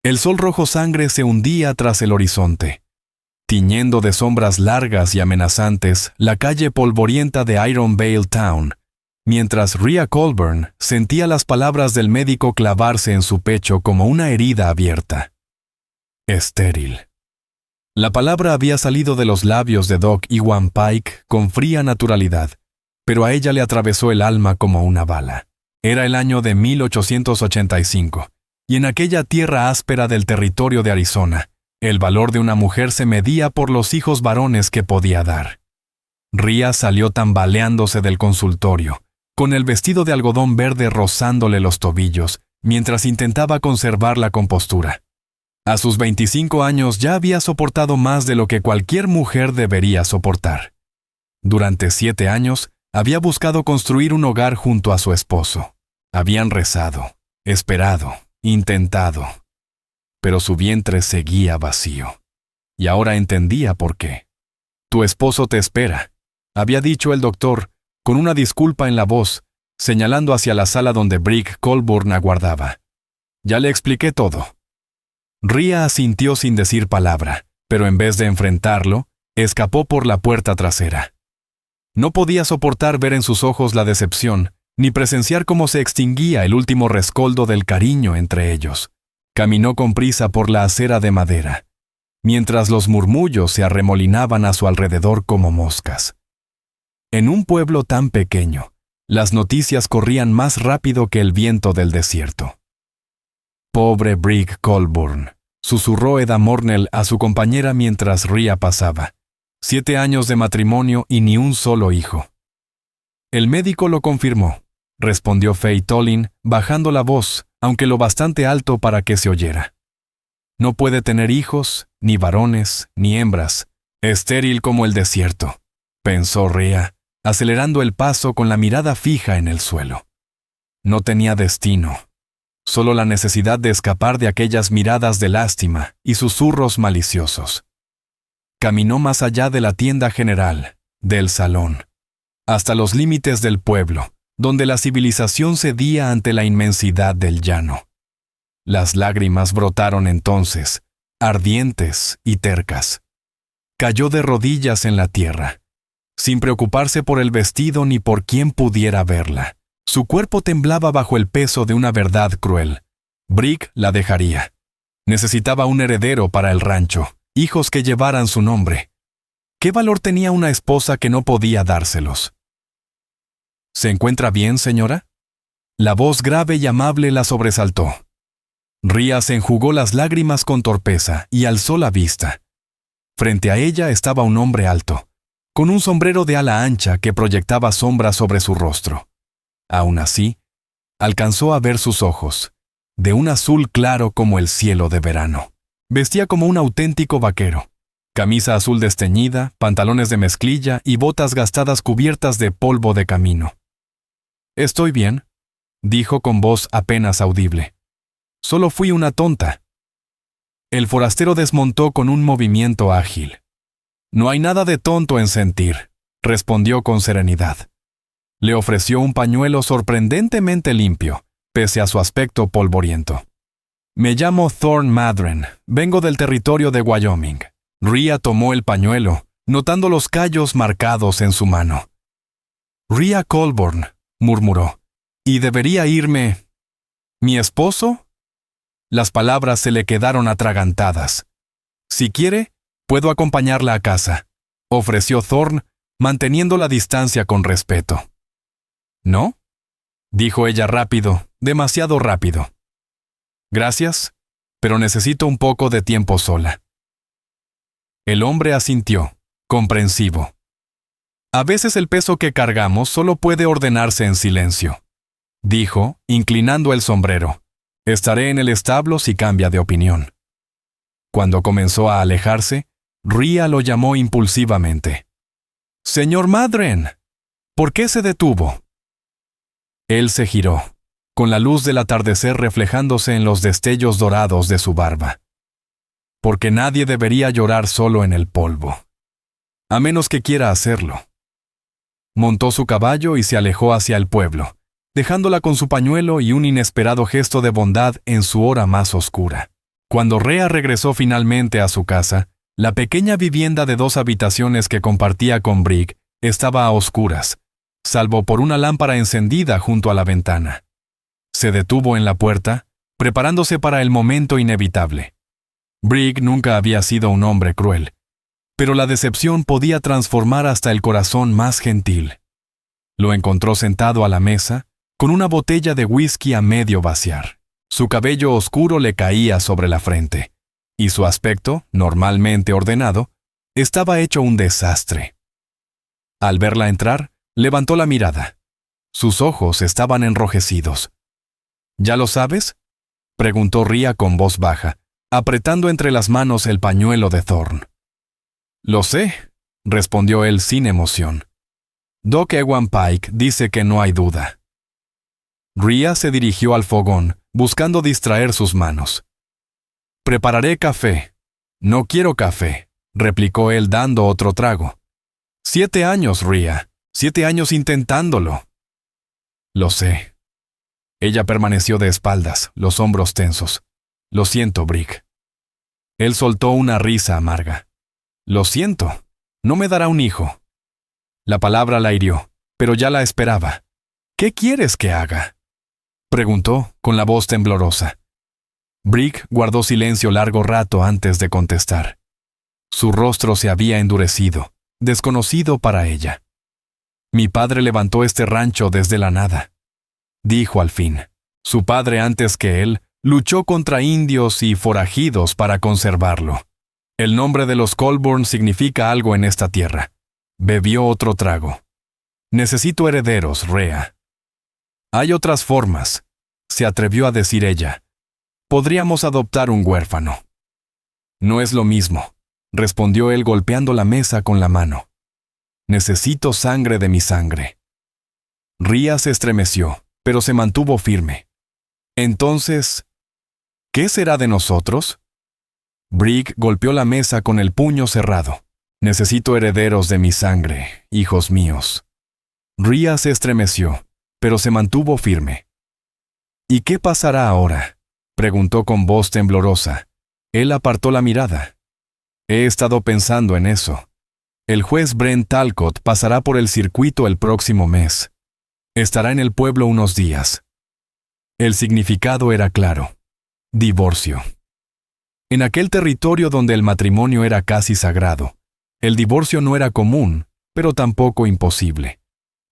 El sol rojo sangre se hundía tras el horizonte, tiñendo de sombras largas y amenazantes la calle polvorienta de Iron Vale Town, mientras Rhea Colburn sentía las palabras del médico clavarse en su pecho como una herida abierta. Estéril. La palabra había salido de los labios de Doc Ewan Pike con fría naturalidad, pero a ella le atravesó el alma como una bala. Era el año de 1885, y en aquella tierra áspera del territorio de Arizona, el valor de una mujer se medía por los hijos varones que podía dar. Rhea salió tambaleándose del consultorio, con el vestido de algodón verde rozándole los tobillos, mientras intentaba conservar la compostura. A sus 25 años ya había soportado más de lo que cualquier mujer debería soportar. Durante 7 años, había buscado construir un hogar junto a su esposo. Habían rezado, esperado, intentado. Pero su vientre seguía vacío. Y ahora entendía por qué. «Tu esposo te espera», había dicho el doctor, con una disculpa en la voz, señalando hacia la sala donde Brick Colburn aguardaba. «Ya le expliqué todo». Rhea asintió sin decir palabra, pero en vez de enfrentarlo, escapó por la puerta trasera. No podía soportar ver en sus ojos la decepción, ni presenciar cómo se extinguía el último rescoldo del cariño entre ellos. Caminó con prisa por la acera de madera, mientras los murmullos se arremolinaban a su alrededor como moscas. En un pueblo tan pequeño, las noticias corrían más rápido que el viento del desierto. «Pobre Brick Colburn», susurró Eda Mornell a su compañera mientras Rhea pasaba. 7 años de matrimonio y ni un solo hijo. «El médico lo confirmó», respondió Faye Tollin, bajando la voz, aunque lo bastante alto para que se oyera. «No puede tener hijos, ni varones, ni hembras. Estéril como el desierto», pensó Rhea, acelerando el paso con la mirada fija en el suelo. No tenía destino. Solo la necesidad de escapar de aquellas miradas de lástima y susurros maliciosos. Caminó más allá de la tienda general, del salón, hasta los límites del pueblo, donde la civilización cedía ante la inmensidad del llano. Las lágrimas brotaron entonces, ardientes y tercas. Cayó de rodillas en la tierra, sin preocuparse por el vestido ni por quién pudiera verla. Su cuerpo temblaba bajo el peso de una verdad cruel. Brick la dejaría. Necesitaba un heredero para el rancho, hijos que llevaran su nombre. ¿Qué valor tenía una esposa que no podía dárselos? «¿Se encuentra bien, señora?» La voz grave y amable la sobresaltó. Rhea se enjugó las lágrimas con torpeza y alzó la vista. Frente a ella estaba un hombre alto, con un sombrero de ala ancha que proyectaba sombra sobre su rostro. Aún así, alcanzó a ver sus ojos, de un azul claro como el cielo de verano. Vestía como un auténtico vaquero. Camisa azul desteñida, pantalones de mezclilla y botas gastadas cubiertas de polvo de camino. «Estoy bien», dijo con voz apenas audible. «Solo fui una tonta». El forastero desmontó con un movimiento ágil. «No hay nada de tonto en sentir», respondió con serenidad. Le ofreció un pañuelo sorprendentemente limpio, pese a su aspecto polvoriento. «Me llamo Thorne Madren, vengo del territorio de Wyoming». Rhea tomó el pañuelo, notando los callos marcados en su mano. «Rhea Colburn», murmuró, «y debería irme». «¿Mi esposo?» Las palabras se le quedaron atragantadas. «Si quiere, puedo acompañarla a casa», ofreció Thorne, manteniendo la distancia con respeto. «¿No?», dijo ella rápido, demasiado rápido. «Gracias, pero necesito un poco de tiempo sola». El hombre asintió, comprensivo. «A veces el peso que cargamos solo puede ordenarse en silencio», dijo, inclinando el sombrero. «Estaré en el establo si cambia de opinión». Cuando comenzó a alejarse, Rhea lo llamó impulsivamente. «Señor Madren, ¿por qué se detuvo?» Él se giró, con la luz del atardecer reflejándose en los destellos dorados de su barba. «Porque nadie debería llorar solo en el polvo. A menos que quiera hacerlo». Montó su caballo y se alejó hacia el pueblo, dejándola con su pañuelo y un inesperado gesto de bondad en su hora más oscura. Cuando Rhea regresó finalmente a su casa, la pequeña vivienda de 2 habitaciones que compartía con Brigg estaba a oscuras, salvo por una lámpara encendida junto a la ventana. Se detuvo en la puerta, preparándose para el momento inevitable. Brigg nunca había sido un hombre cruel, pero la decepción podía transformar hasta el corazón más gentil. Lo encontró sentado a la mesa, con una botella de whisky a medio vaciar. Su cabello oscuro le caía sobre la frente, y su aspecto, normalmente ordenado, estaba hecho un desastre. Al verla entrar, levantó la mirada. Sus ojos estaban enrojecidos. ¿Ya lo sabes?, preguntó Rhea con voz baja, apretando entre las manos el pañuelo de Thorne. «Lo sé», respondió él sin emoción. «Doc Ewan Pike dice que no hay duda». Rhea se dirigió al fogón, buscando distraer sus manos. «Prepararé café». «No quiero café», replicó él dando otro trago. 7 años, Rhea. 7 años intentándolo. «Lo sé». Ella permaneció de espaldas, los hombros tensos. «Lo siento, Brigg». Él soltó una risa amarga. «Lo siento. No me dará un hijo». La palabra la hirió, pero ya la esperaba. «¿Qué quieres que haga?», preguntó, con la voz temblorosa. Brigg guardó silencio largo rato antes de contestar. Su rostro se había endurecido, desconocido para ella. «Mi padre levantó este rancho desde la nada», dijo al fin. «Su padre, antes que él, luchó contra indios y forajidos para conservarlo. El nombre de los Colborn significa algo en esta tierra». Bebió otro trago. «Necesito herederos, Rhea». «Hay otras formas», se atrevió a decir ella. «Podríamos adoptar un huérfano». «No es lo mismo», respondió él golpeando la mesa con la mano. «Necesito sangre de mi sangre». Rhea se estremeció, pero se mantuvo firme. «Entonces, ¿qué será de nosotros?». Brigg golpeó la mesa con el puño cerrado. «Necesito herederos de mi sangre, hijos míos». Rhea se estremeció, pero se mantuvo firme. «¿Y qué pasará ahora?», preguntó con voz temblorosa. Él apartó la mirada. «He estado pensando en eso. El juez Brent Talcott pasará por el circuito el próximo mes. Estará en el pueblo unos días». El significado era claro. Divorcio. En aquel territorio donde el matrimonio era casi sagrado, el divorcio no era común, pero tampoco imposible.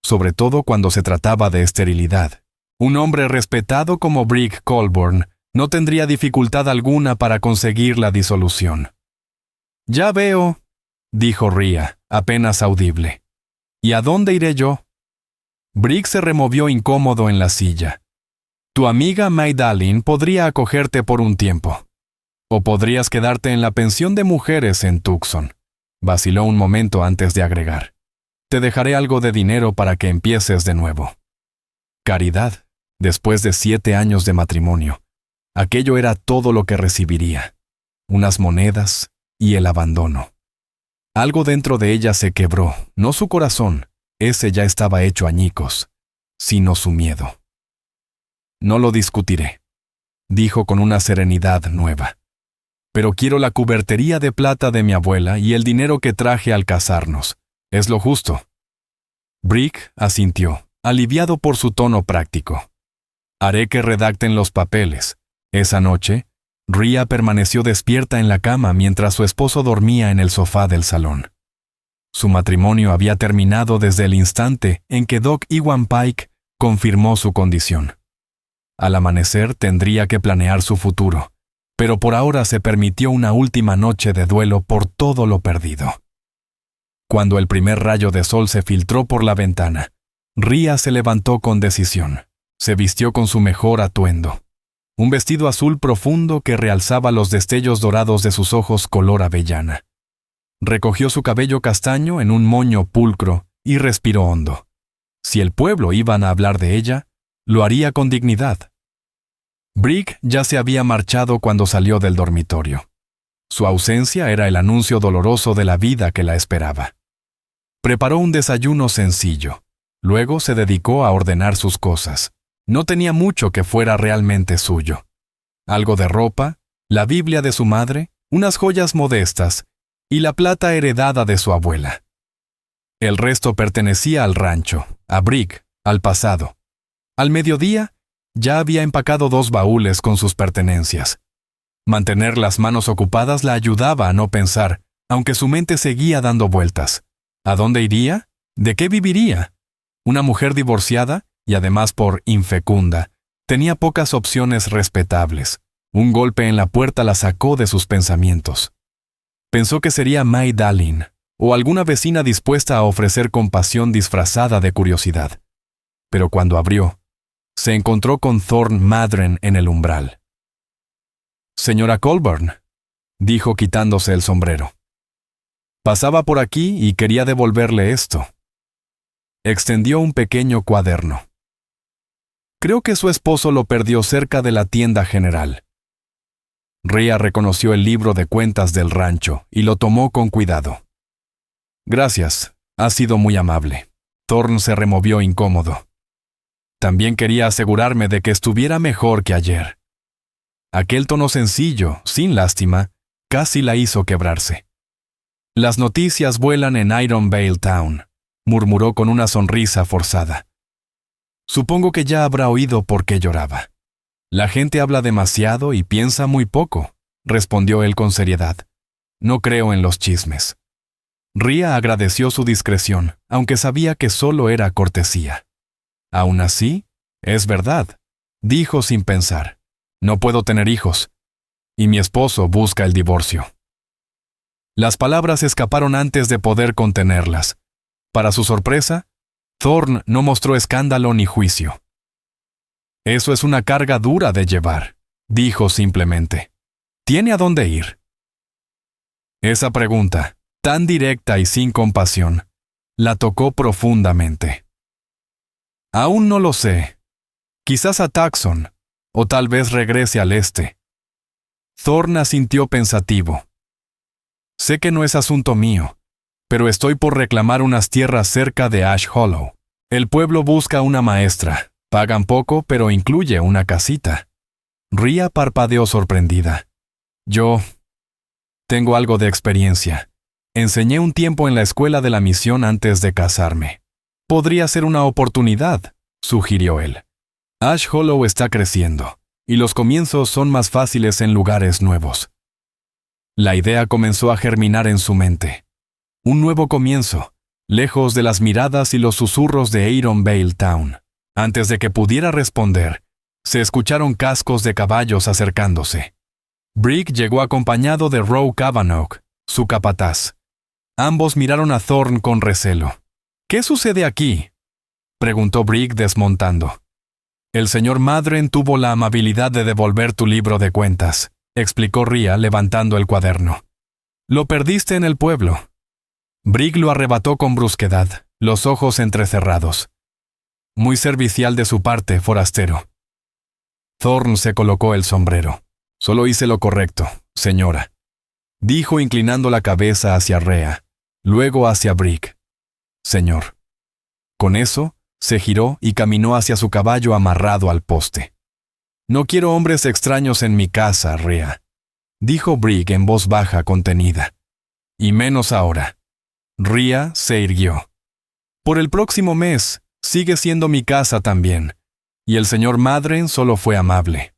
Sobre todo cuando se trataba de esterilidad. Un hombre respetado como Brigg Colborn no tendría dificultad alguna para conseguir la disolución. «Ya veo», dijo Rhea, apenas audible. «¿Y a dónde iré yo?». Brigg se removió incómodo en la silla. «Tu amiga Maidalin podría acogerte por un tiempo. O podrías quedarte en la pensión de mujeres en Tucson». Vaciló un momento antes de agregar. «Te dejaré algo de dinero para que empieces de nuevo». Caridad, después de 7 años de matrimonio. Aquello era todo lo que recibiría. Unas monedas y el abandono. Algo dentro de ella se quebró, no su corazón, ese ya estaba hecho añicos, sino su miedo. «No lo discutiré», dijo con una serenidad nueva. «Pero quiero la cubertería de plata de mi abuela y el dinero que traje al casarnos. Es lo justo». Brigg asintió, aliviado por su tono práctico. «Haré que redacten los papeles». Esa noche, Rhea permaneció despierta en la cama mientras su esposo dormía en el sofá del salón. Su matrimonio había terminado desde el instante en que Doc Ewan Pike confirmó su condición. Al amanecer tendría que planear su futuro, pero por ahora se permitió una última noche de duelo por todo lo perdido. Cuando el primer rayo de sol se filtró por la ventana, Rhea se levantó con decisión. Se vistió con su mejor atuendo. Un vestido azul profundo que realzaba los destellos dorados de sus ojos color avellana. Recogió su cabello castaño en un moño pulcro y respiró hondo. Si el pueblo iban a hablar de ella, lo haría con dignidad. Brigg ya se había marchado cuando salió del dormitorio. Su ausencia era el anuncio doloroso de la vida que la esperaba. Preparó un desayuno sencillo. Luego se dedicó a ordenar sus cosas. No tenía mucho que fuera realmente suyo. Algo de ropa, la Biblia de su madre, unas joyas modestas y la plata heredada de su abuela. El resto pertenecía al rancho, a Brick, al pasado. Al mediodía, ya había empacado 2 baúles con sus pertenencias. Mantener las manos ocupadas la ayudaba a no pensar, aunque su mente seguía dando vueltas. ¿A dónde iría? ¿De qué viviría? Una mujer divorciada, y además por infecunda, tenía pocas opciones respetables. Un golpe en la puerta la sacó de sus pensamientos. Pensó que sería May Dallin, o alguna vecina dispuesta a ofrecer compasión disfrazada de curiosidad. Pero cuando abrió, se encontró con Thorne Madren en el umbral. «Señora Colburn», dijo quitándose el sombrero. «Pasaba por aquí y quería devolverle esto». Extendió un pequeño cuaderno. Creo que su esposo lo perdió cerca de la tienda general. Rhea reconoció el libro de cuentas del rancho y lo tomó con cuidado. «Gracias, ha sido muy amable». Thorne se removió incómodo. También quería asegurarme de que estuviera mejor que ayer. Aquel tono sencillo, sin lástima, casi la hizo quebrarse. «Las noticias vuelan en Iron Vale Town», murmuró con una sonrisa forzada. «Supongo que ya habrá oído por qué lloraba». «La gente habla demasiado y piensa muy poco», respondió él con seriedad. «No creo en los chismes». Rhea agradeció su discreción, aunque sabía que solo era cortesía. «Aún así, es verdad», dijo sin pensar. «No puedo tener hijos, y mi esposo busca el divorcio». Las palabras escaparon antes de poder contenerlas. Para su sorpresa, Thorne no mostró escándalo ni juicio. «Eso es una carga dura de llevar», dijo simplemente. «¿Tiene a dónde ir?» Esa pregunta, tan directa y sin compasión, la tocó profundamente. «Aún no lo sé. Quizás a Tucson, o tal vez regrese al este». Thorne asintió pensativo. «Sé que no es asunto mío, pero estoy por reclamar unas tierras cerca de Ash Hollow. El pueblo busca una maestra. Pagan poco, pero incluye una casita». Rhea parpadeó sorprendida. «Yo tengo algo de experiencia. Enseñé un tiempo en la escuela de la misión antes de casarme. Podría ser una oportunidad», sugirió él. «Ash Hollow está creciendo, y los comienzos son más fáciles en lugares nuevos». La idea comenzó a germinar en su mente. Un nuevo comienzo, lejos de las miradas y los susurros de Iron Vale Town. Antes de que pudiera responder, se escucharon cascos de caballos acercándose. Brick llegó acompañado de Roe Cavanaugh, su capataz. Ambos miraron a Thorne con recelo. «¿Qué sucede aquí?», preguntó Brick desmontando. «El señor Madren tuvo la amabilidad de devolver tu libro de cuentas», explicó Rhea levantando el cuaderno. «Lo perdiste en el pueblo». Brick lo arrebató con brusquedad, los ojos entrecerrados. «Muy servicial de su parte, forastero». Thorne se colocó el sombrero. «Solo hice lo correcto, señora», dijo inclinando la cabeza hacia Rhea, luego hacia Brick. «Señor». Con eso, se giró y caminó hacia su caballo amarrado al poste. «No quiero hombres extraños en mi casa, Rhea», dijo Brick en voz baja contenida. «Y menos ahora». Rhea se irguió. «Por el próximo mes, sigue siendo mi casa también», y el señor Madren solo fue amable.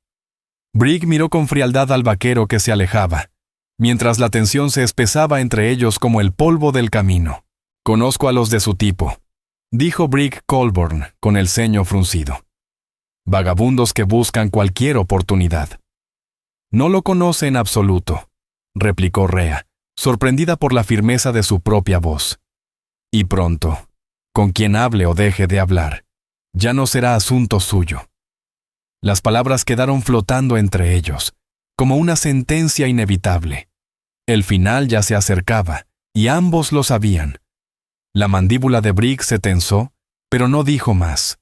Brick miró con frialdad al vaquero que se alejaba, mientras la tensión se espesaba entre ellos como el polvo del camino. «Conozco a los de su tipo», dijo Brick Colburn con el ceño fruncido. «Vagabundos que buscan cualquier oportunidad». «No lo conoce en absoluto», replicó Rhea, sorprendida por la firmeza de su propia voz. «Y pronto, con quien hable o deje de hablar, ya no será asunto suyo». Las palabras quedaron flotando entre ellos, como una sentencia inevitable. El final ya se acercaba, y ambos lo sabían. La mandíbula de Brick se tensó, pero no dijo más.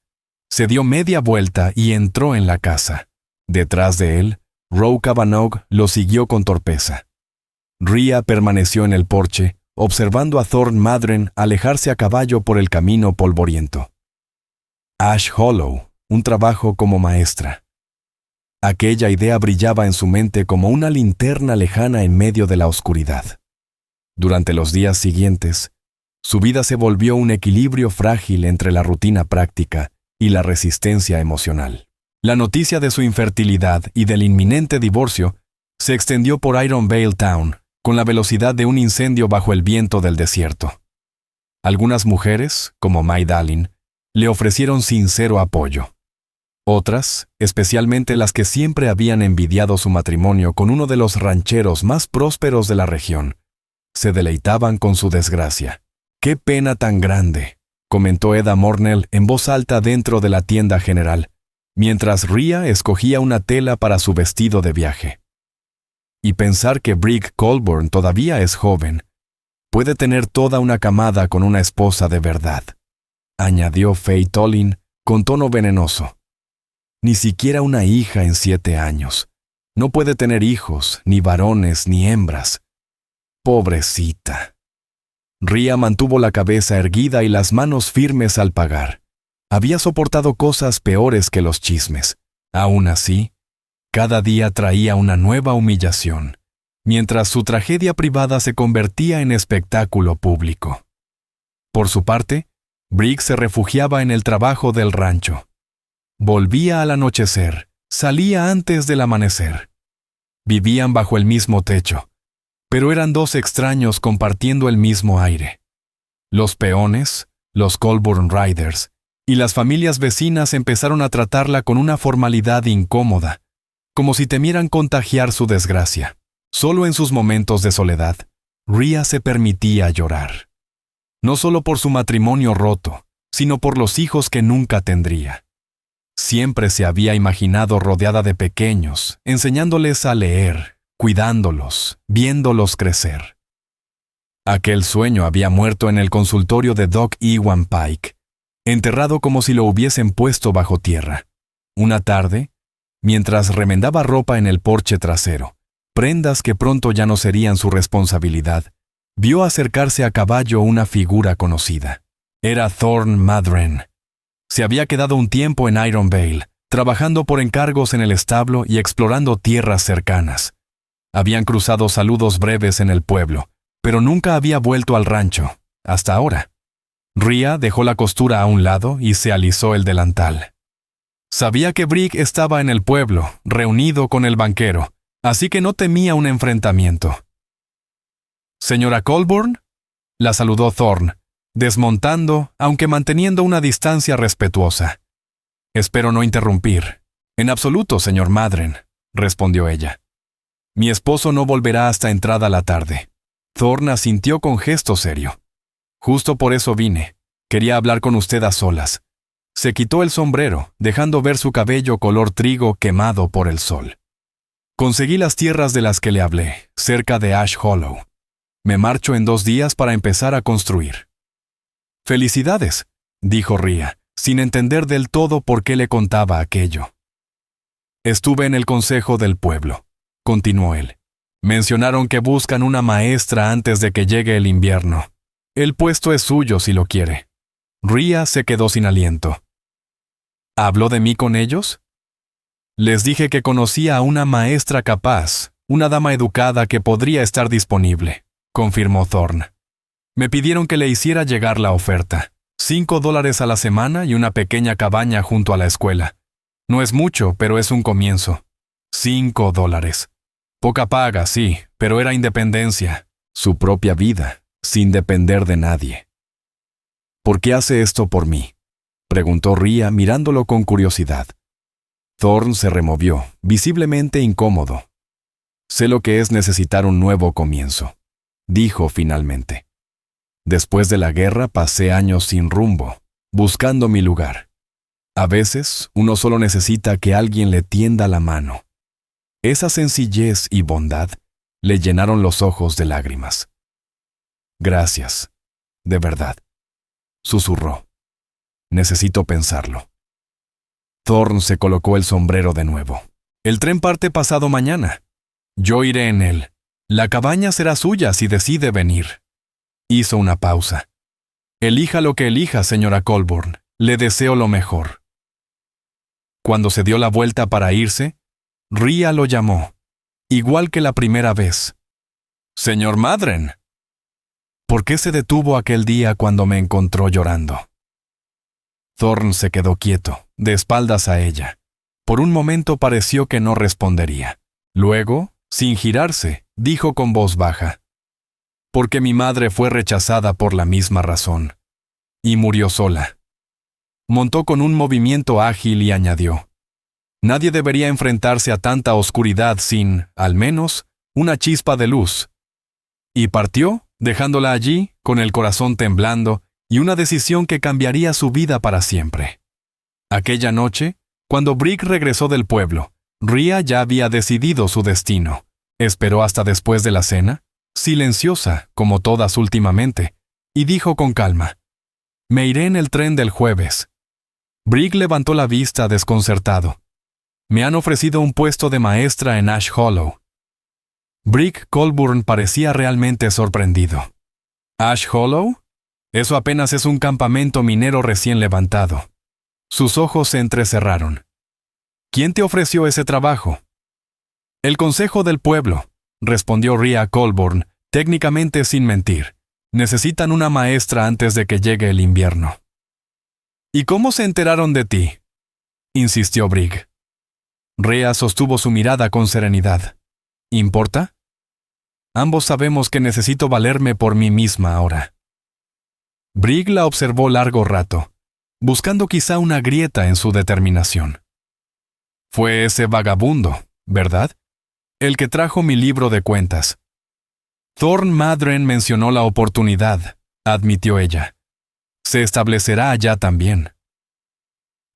Se dio media vuelta y entró en la casa. Detrás de él, Roe Cavanaugh lo siguió con torpeza. Rhea permaneció en el porche, observando a Thorne Madren alejarse a caballo por el camino polvoriento. Ash Hollow, un trabajo como maestra. Aquella idea brillaba en su mente como una linterna lejana en medio de la oscuridad. Durante los días siguientes, su vida se volvió un equilibrio frágil entre la rutina práctica y la resistencia emocional. La noticia de su infertilidad y del inminente divorcio se extendió por Iron Vale Town con la velocidad de un incendio bajo el viento del desierto. Algunas mujeres, como Maidalin, le ofrecieron sincero apoyo. Otras, especialmente las que siempre habían envidiado su matrimonio con uno de los rancheros más prósperos de la región, se deleitaban con su desgracia. «¡Qué pena tan grande!», comentó Eda Mornell en voz alta dentro de la tienda general, mientras Rhea escogía una tela para su vestido de viaje. «Y pensar que Brig Colborne todavía es joven. Puede tener toda una camada con una esposa de verdad», añadió Faye Tollin con tono venenoso. «Ni siquiera una hija en 7 años. No puede tener hijos, ni varones, ni hembras. Pobrecita». Rhea mantuvo la cabeza erguida y las manos firmes al pagar. Había soportado cosas peores que los chismes. Aún así, cada día traía una nueva humillación, mientras su tragedia privada se convertía en espectáculo público. Por su parte, Brig se refugiaba en el trabajo del rancho. Volvía al anochecer, salía antes del amanecer. Vivían bajo el mismo techo, pero eran dos extraños compartiendo el mismo aire. Los peones, los Colborne Riders, y las familias vecinas empezaron a tratarla con una formalidad incómoda, como si temieran contagiar su desgracia. Solo en sus momentos de soledad, Rhea se permitía llorar. No solo por su matrimonio roto, sino por los hijos que nunca tendría. Siempre se había imaginado rodeada de pequeños, enseñándoles a leer, cuidándolos, viéndolos crecer. Aquel sueño había muerto en el consultorio de Doc Ewan Pike, enterrado como si lo hubiesen puesto bajo tierra. Una tarde, mientras remendaba ropa en el porche trasero, prendas que pronto ya no serían su responsabilidad, vio acercarse a caballo una figura conocida. Era Thorne Madren. Se había quedado un tiempo en Iron Vale, trabajando por encargos en el establo y explorando tierras cercanas. Habían cruzado saludos breves en el pueblo, pero nunca había vuelto al rancho, hasta ahora. Rhea dejó la costura a un lado y se alisó el delantal. Sabía que Brig estaba en el pueblo, reunido con el banquero, así que no temía un enfrentamiento. «¿Señora Colborne?», la saludó Thorne, desmontando, aunque manteniendo una distancia respetuosa. «Espero no interrumpir». «En absoluto, señor Madren», respondió ella. «Mi esposo no volverá hasta entrada la tarde». Thorne asintió con gesto serio. «Justo por eso vine. Quería hablar con usted a solas». Se quitó el sombrero, dejando ver su cabello color trigo quemado por el sol. «Conseguí las tierras de las que le hablé, cerca de Ash Hollow. Me marcho en 2 días para empezar a construir». «Felicidades», dijo Rhea, sin entender del todo por qué le contaba aquello. «Estuve en el consejo del pueblo», continuó él. «Mencionaron que buscan una maestra antes de que llegue el invierno. El puesto es suyo si lo quiere». Rhea se quedó sin aliento. «¿Habló de mí con ellos?» «Les dije que conocía a una maestra capaz, una dama educada que podría estar disponible», confirmó Thorne. «Me pidieron que le hiciera llegar la oferta. $5 a la semana y una pequeña cabaña junto a la escuela. No es mucho, pero es un comienzo. $5. Poca paga, sí, pero era independencia. Su propia vida, sin depender de nadie». «¿Por qué hace esto por mí?», preguntó Rhea mirándolo con curiosidad. Thorne se removió, visiblemente incómodo. «Sé lo que es necesitar un nuevo comienzo», dijo finalmente. «Después de la guerra pasé años sin rumbo, buscando mi lugar. A veces uno solo necesita que alguien le tienda la mano». Esa sencillez y bondad le llenaron los ojos de lágrimas. «Gracias, de verdad», susurró. «Necesito pensarlo». Thorne se colocó el sombrero de nuevo. «El tren parte pasado mañana. Yo iré en él. La cabaña será suya si decide venir». Hizo una pausa. «Elija lo que elija, señora Colborne. Le deseo lo mejor». Cuando se dio la vuelta para irse, Ria lo llamó, igual que la primera vez. «Señor Madren». ¿Por qué se detuvo aquel día cuando me encontró llorando? Thorne se quedó quieto, de espaldas a ella. Por un momento pareció que no respondería. Luego, sin girarse, dijo con voz baja: «Porque mi madre fue rechazada por la misma razón. Y murió sola». Montó con un movimiento ágil y añadió: «Nadie debería enfrentarse a tanta oscuridad sin, al menos, una chispa de luz». Y partió, dejándola allí, con el corazón temblando, y una decisión que cambiaría su vida para siempre. Aquella noche, cuando Brick regresó del pueblo, Ria ya había decidido su destino. Esperó hasta después de la cena, silenciosa, como todas últimamente, y dijo con calma: «Me iré en el tren del jueves». Brick levantó la vista desconcertado. «Me han ofrecido un puesto de maestra en Ash Hollow». Brick Colburn parecía realmente sorprendido. «¿Ash Hollow? Eso apenas es un campamento minero recién levantado». Sus ojos se entrecerraron. «¿Quién te ofreció ese trabajo?» «El consejo del pueblo», respondió Ria Colburn, técnicamente sin mentir. «Necesitan una maestra antes de que llegue el invierno». «¿Y cómo se enteraron de ti?», insistió Brick. Ria sostuvo su mirada con serenidad. «¿Importa? Ambos sabemos que necesito valerme por mí misma ahora». Brick la observó largo rato, buscando quizá una grieta en su determinación. «Fue ese vagabundo, ¿verdad? El que trajo mi libro de cuentas». «Thorne Madren mencionó la oportunidad», admitió ella. «Se establecerá allá también».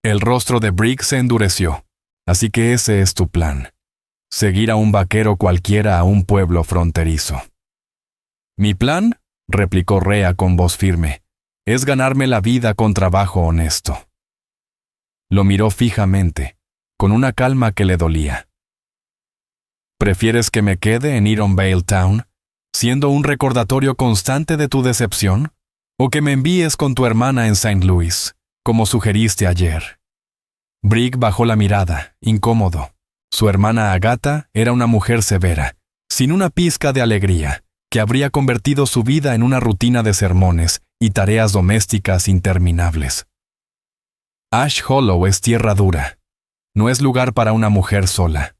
El rostro de Brick se endureció. «Así que ese es tu plan. Seguir a un vaquero cualquiera a un pueblo fronterizo». «¿Mi plan?», replicó Rea con voz firme, «es ganarme la vida con trabajo honesto». Lo miró fijamente, con una calma que le dolía. «¿Prefieres que me quede en Ironvale Town, siendo un recordatorio constante de tu decepción? ¿O que me envíes con tu hermana en St. Louis, como sugeriste ayer?» Brick bajó la mirada, incómodo. Su hermana Agatha era una mujer severa, sin una pizca de alegría, que habría convertido su vida en una rutina de sermones y tareas domésticas interminables. Ash Hollow es tierra dura. No es lugar para una mujer sola.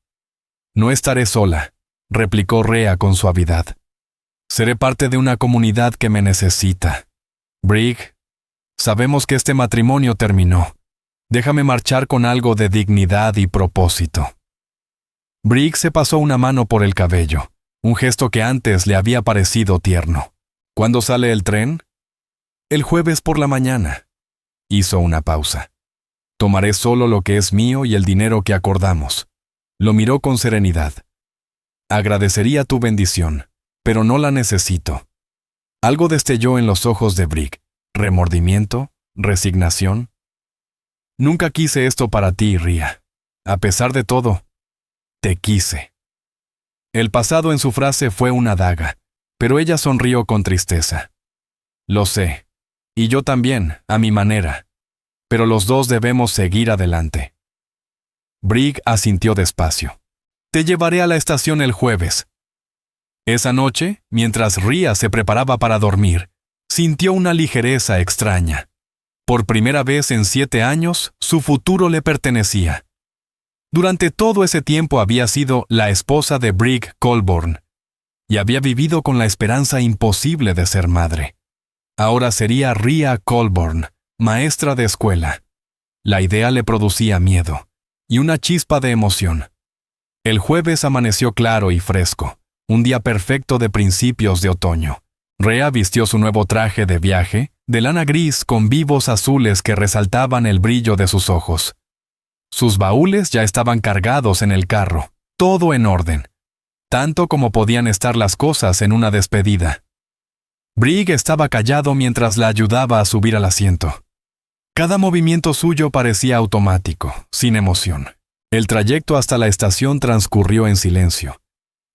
«No estaré sola», replicó Rea con suavidad. «Seré parte de una comunidad que me necesita. Brick, sabemos que este matrimonio terminó. Déjame marchar con algo de dignidad y propósito». Brick se pasó una mano por el cabello, un gesto que antes le había parecido tierno. «¿Cuándo sale el tren?» «El jueves por la mañana». Hizo una pausa. «Tomaré solo lo que es mío y el dinero que acordamos». Lo miró con serenidad. «Agradecería tu bendición, pero no la necesito». Algo destelló en los ojos de Brick. ¿Remordimiento? ¿Resignación? «Nunca quise esto para ti, Ria. A pesar de todo, te quise». El pasado en su frase fue una daga, pero ella sonrió con tristeza. «Lo sé, y yo también, a mi manera. Pero los dos debemos seguir adelante». Brick asintió despacio. «Te llevaré a la estación el jueves». Esa noche, mientras Ria se preparaba para dormir, sintió una ligereza extraña. Por primera vez en 7 años, su futuro le pertenecía. Durante todo ese tiempo había sido la esposa de Brick Colburn, y había vivido con la esperanza imposible de ser madre. Ahora sería Ria Colburn, maestra de escuela. La idea le producía miedo y una chispa de emoción. El jueves amaneció claro y fresco, un día perfecto de principios de otoño. Rea vistió su nuevo traje de viaje, de lana gris con vivos azules que resaltaban el brillo de sus ojos. Sus baúles ya estaban cargados en el carro, todo en orden, tanto como podían estar las cosas en una despedida. Brick estaba callado mientras la ayudaba a subir al asiento. Cada movimiento suyo parecía automático, sin emoción. El trayecto hasta la estación transcurrió en silencio.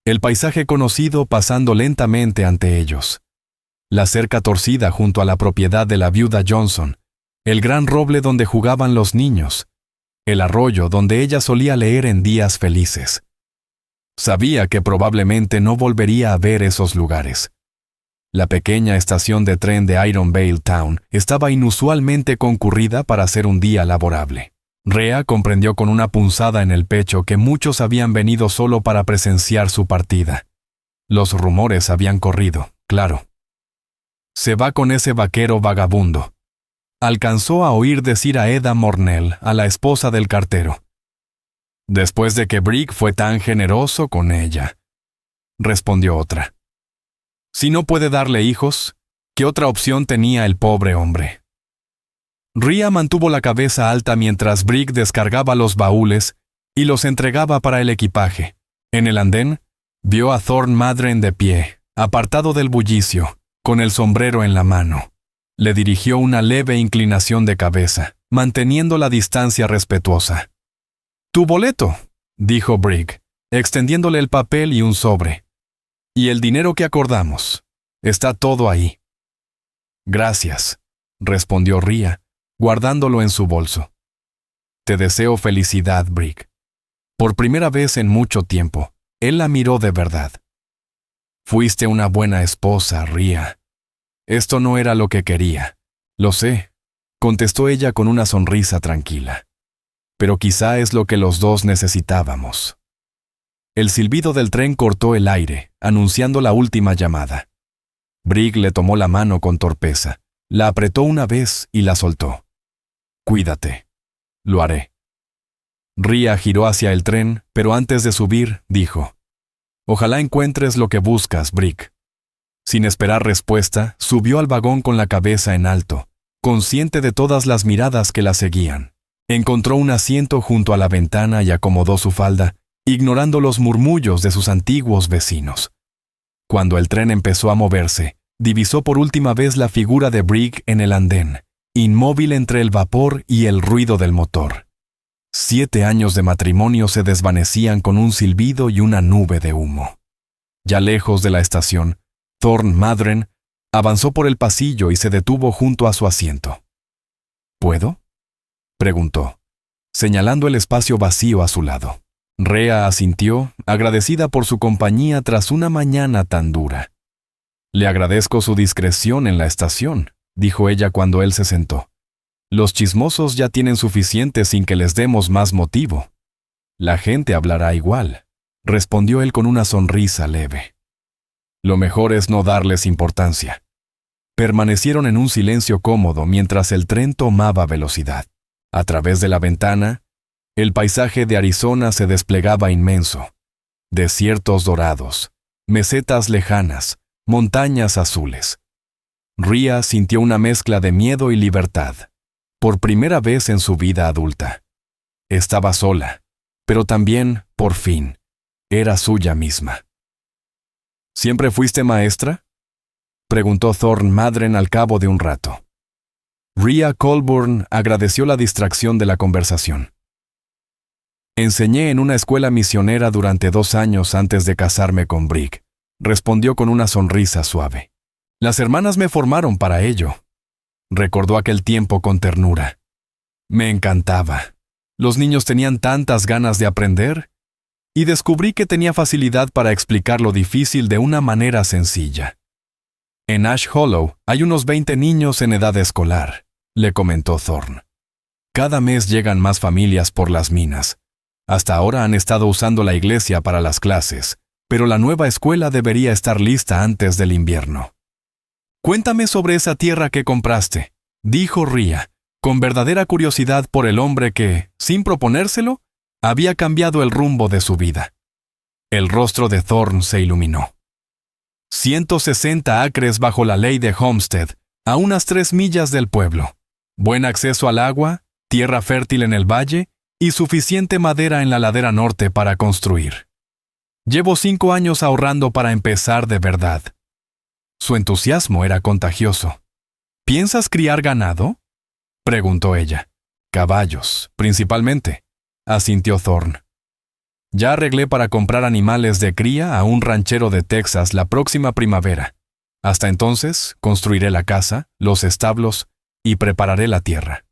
El paisaje conocido pasando lentamente ante ellos. La cerca torcida junto a la propiedad de la viuda Johnson. El gran roble donde jugaban los niños. el arroyo donde ella solía leer en días felices. Sabía que probablemente no volvería a ver esos lugares. La pequeña estación de tren de Iron Vale Town estaba inusualmente concurrida para ser un día laborable. Rhea comprendió con una punzada en el pecho que muchos habían venido solo para presenciar su partida. Los rumores habían corrido, claro. Se va con ese vaquero vagabundo. Alcanzó a oír decir a Eda Mornell, a la esposa del cartero. Después de que Brick fue tan generoso con ella, respondió otra. Si no puede darle hijos, ¿qué otra opción tenía el pobre hombre? Rhea mantuvo la cabeza alta mientras Brick descargaba los baúles y los entregaba para el equipaje. En el andén, vio a Thorn Madren de pie, apartado del bullicio, con el sombrero en la mano. Le dirigió una leve inclinación de cabeza, manteniendo la distancia respetuosa. «Tu boleto», dijo Brick, extendiéndole el papel y un sobre. «Y el dinero que acordamos. Está todo ahí». «Gracias», respondió Rhea, guardándolo en su bolso. «Te deseo felicidad, Brick». Por primera vez en mucho tiempo, él la miró de verdad. «Fuiste una buena esposa, Rhea. Esto no era lo que quería. Lo sé», contestó ella con una sonrisa tranquila. «Pero quizá es lo que los dos necesitábamos». El silbido del tren cortó el aire, anunciando la última llamada. Brick le tomó la mano con torpeza, la apretó una vez y la soltó. «Cuídate». «Lo haré». Rhea giró hacia el tren, pero antes de subir, dijo: «Ojalá encuentres lo que buscas, Brick». Sin esperar respuesta, subió al vagón con la cabeza en alto, consciente de todas las miradas que la seguían. Encontró un asiento junto a la ventana y acomodó su falda, ignorando los murmullos de sus antiguos vecinos. Cuando el tren empezó a moverse, divisó por última vez la figura de Brick en el andén, inmóvil entre el vapor y el ruido del motor. 7 años de matrimonio se desvanecían con un silbido y una nube de humo. Ya lejos de la estación, Thorn Madren avanzó por el pasillo y se detuvo junto a su asiento. «¿Puedo?», preguntó, señalando el espacio vacío a su lado. Rhea asintió, agradecida por su compañía tras una mañana tan dura. «Le agradezco su discreción en la estación», dijo ella cuando él se sentó. «Los chismosos ya tienen suficiente sin que les demos más motivo». «La gente hablará igual», respondió él con una sonrisa leve. «Lo mejor es no darles importancia». Permanecieron en un silencio cómodo mientras el tren tomaba velocidad. A través de la ventana, el paisaje de Arizona se desplegaba inmenso. Desiertos dorados, mesetas lejanas, montañas azules. Rhea sintió una mezcla de miedo y libertad, por primera vez en su vida adulta. Estaba sola, pero también, por fin, era suya misma. «¿Siempre fuiste maestra?», preguntó Thorn Madren al cabo de un rato. Rhea Colburn agradeció la distracción de la conversación. «Enseñé en una escuela misionera durante 2 años antes de casarme con Brick», respondió con una sonrisa suave. «Las hermanas me formaron para ello». Recordó aquel tiempo con ternura. «Me encantaba. Los niños tenían tantas ganas de aprender, y descubrí que tenía facilidad para explicar lo difícil de una manera sencilla». «En Ash Hollow hay unos 20 niños en edad escolar», le comentó Thorn. «Cada mes llegan más familias por las minas. Hasta ahora han estado usando la iglesia para las clases, pero la nueva escuela debería estar lista antes del invierno». «Cuéntame sobre esa tierra que compraste», dijo Rhea, con verdadera curiosidad por el hombre que, sin proponérselo, había cambiado el rumbo de su vida. El rostro de Thorn se iluminó. 160 acres bajo la ley de Homestead, a unas 3 millas del pueblo. Buen acceso al agua, tierra fértil en el valle y suficiente madera en la ladera norte para construir. Llevo 5 años ahorrando para empezar de verdad». Su entusiasmo era contagioso. «¿Piensas criar ganado?», preguntó ella. «Caballos, principalmente», asintió Thorn. «Ya arreglé para comprar animales de cría a un ranchero de Texas la próxima primavera. Hasta entonces, construiré la casa, los establos y prepararé la tierra».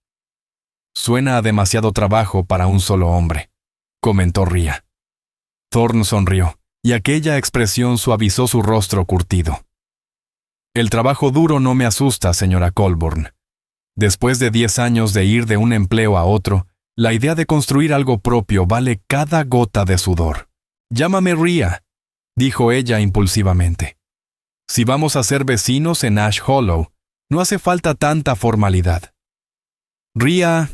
Suena a demasiado trabajo para un solo hombre, comentó Rhea. Thorne sonrió, y aquella expresión suavizó su rostro curtido. El trabajo duro no me asusta, señora Colborne. Después de 10 años de ir de un empleo a otro, la idea de construir algo propio vale cada gota de sudor. Llámame Rhea, dijo ella impulsivamente. Si vamos a ser vecinos en Ash Hollow, no hace falta tanta formalidad. Rhea,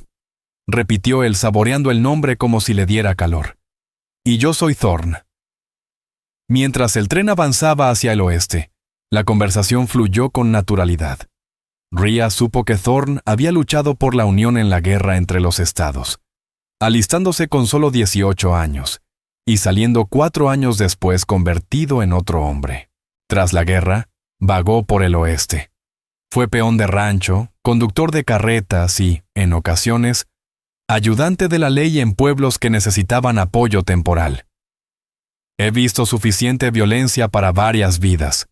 repitió él saboreando el nombre como si le diera calor. Y yo soy Thorne. Mientras el tren avanzaba hacia el oeste, la conversación fluyó con naturalidad. Rhea supo que Thorne había luchado por la unión en la guerra entre los estados, alistándose con solo 18 años, y saliendo 4 años después convertido en otro hombre. Tras la guerra, vagó por el oeste. Fue peón de rancho, conductor de carretas y, en ocasiones, ayudante de la ley en pueblos que necesitaban apoyo temporal. He visto suficiente violencia para varias vidas,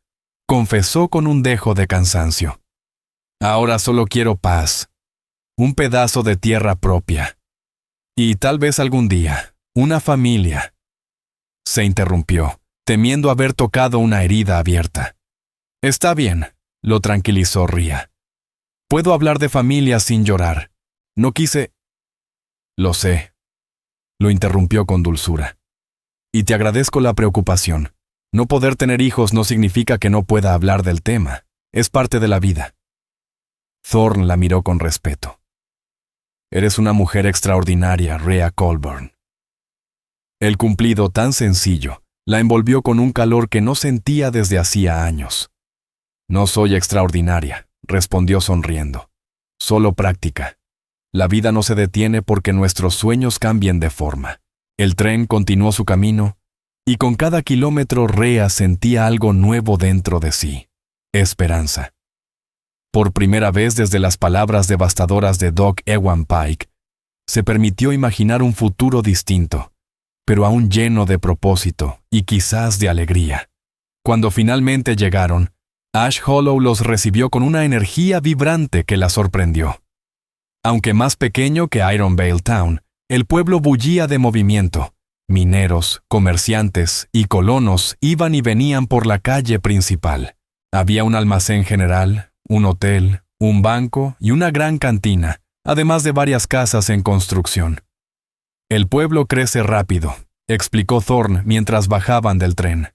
confesó con un dejo de cansancio. Ahora solo quiero paz, un pedazo de tierra propia. Y tal vez algún día, una familia. Se interrumpió, temiendo haber tocado una herida abierta. Está bien, lo tranquilizó Rhea. Puedo hablar de familia sin llorar. No quise... Lo sé. Lo interrumpió con dulzura. Y te agradezco la preocupación. No poder tener hijos no significa que no pueda hablar del tema. Es parte de la vida. Thorne la miró con respeto. Eres una mujer extraordinaria, Rhea Colborne. El cumplido tan sencillo la envolvió con un calor que no sentía desde hacía años. No soy extraordinaria, respondió sonriendo. Solo práctica. La vida no se detiene porque nuestros sueños cambien de forma. El tren continuó su camino, y con cada kilómetro Rhea sentía algo nuevo dentro de sí. Esperanza. Por primera vez desde las palabras devastadoras de Doc Ewan Pike, se permitió imaginar un futuro distinto, pero aún lleno de propósito y quizás de alegría. Cuando finalmente llegaron, Ash Hollow los recibió con una energía vibrante que la sorprendió. Aunque más pequeño que Iron Vale Town, el pueblo bullía de movimiento. Mineros, comerciantes y colonos iban y venían por la calle principal. Había un almacén general, un hotel, un banco y una gran cantina, además de varias casas en construcción. El pueblo crece rápido, explicó Thorne mientras bajaban del tren.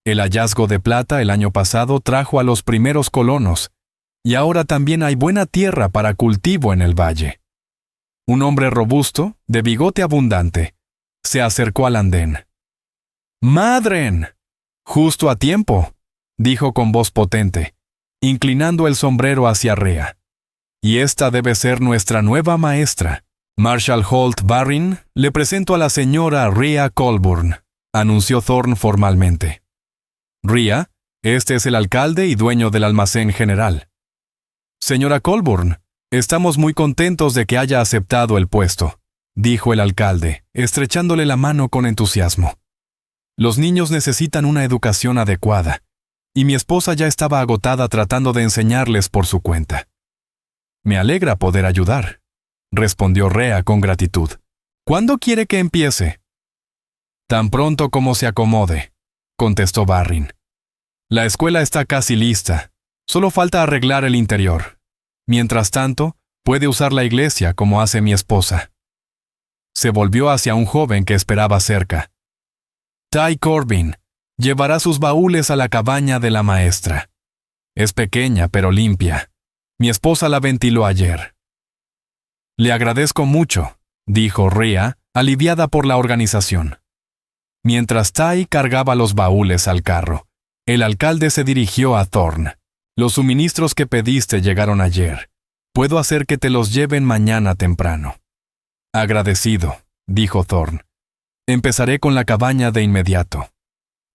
El hallazgo de plata el año pasado trajo a los primeros colonos, y ahora también hay buena tierra para cultivo en el valle. Un hombre robusto, de bigote abundante, se acercó al andén. ¡Madren! Justo a tiempo, dijo con voz potente, inclinando el sombrero hacia Rhea. Y esta debe ser nuestra nueva maestra. Marshall Holt Barrin, le presento a la señora Rhea Colborne, anunció Thorne formalmente. Rhea, este es el alcalde y dueño del almacén general. Señora Colborne, estamos muy contentos de que haya aceptado el puesto, dijo el alcalde, estrechándole la mano con entusiasmo. Los niños necesitan una educación adecuada, y mi esposa ya estaba agotada tratando de enseñarles por su cuenta. Me alegra poder ayudar, respondió Rhea con gratitud. ¿Cuándo quiere que empiece? Tan pronto como se acomode, contestó Barrin. La escuela está casi lista. Solo falta arreglar el interior. Mientras tanto, puede usar la iglesia como hace mi esposa. Se volvió hacia un joven que esperaba cerca. Ty Corbin llevará sus baúles a la cabaña de la maestra. Es pequeña pero limpia. Mi esposa la ventiló ayer. Le agradezco mucho, dijo Rhea, aliviada por la organización. Mientras Ty cargaba los baúles al carro, el alcalde se dirigió a Thorne. Los suministros que pediste llegaron ayer. Puedo hacer que te los lleven mañana temprano. Agradecido, dijo Thorne. Empezaré con la cabaña de inmediato.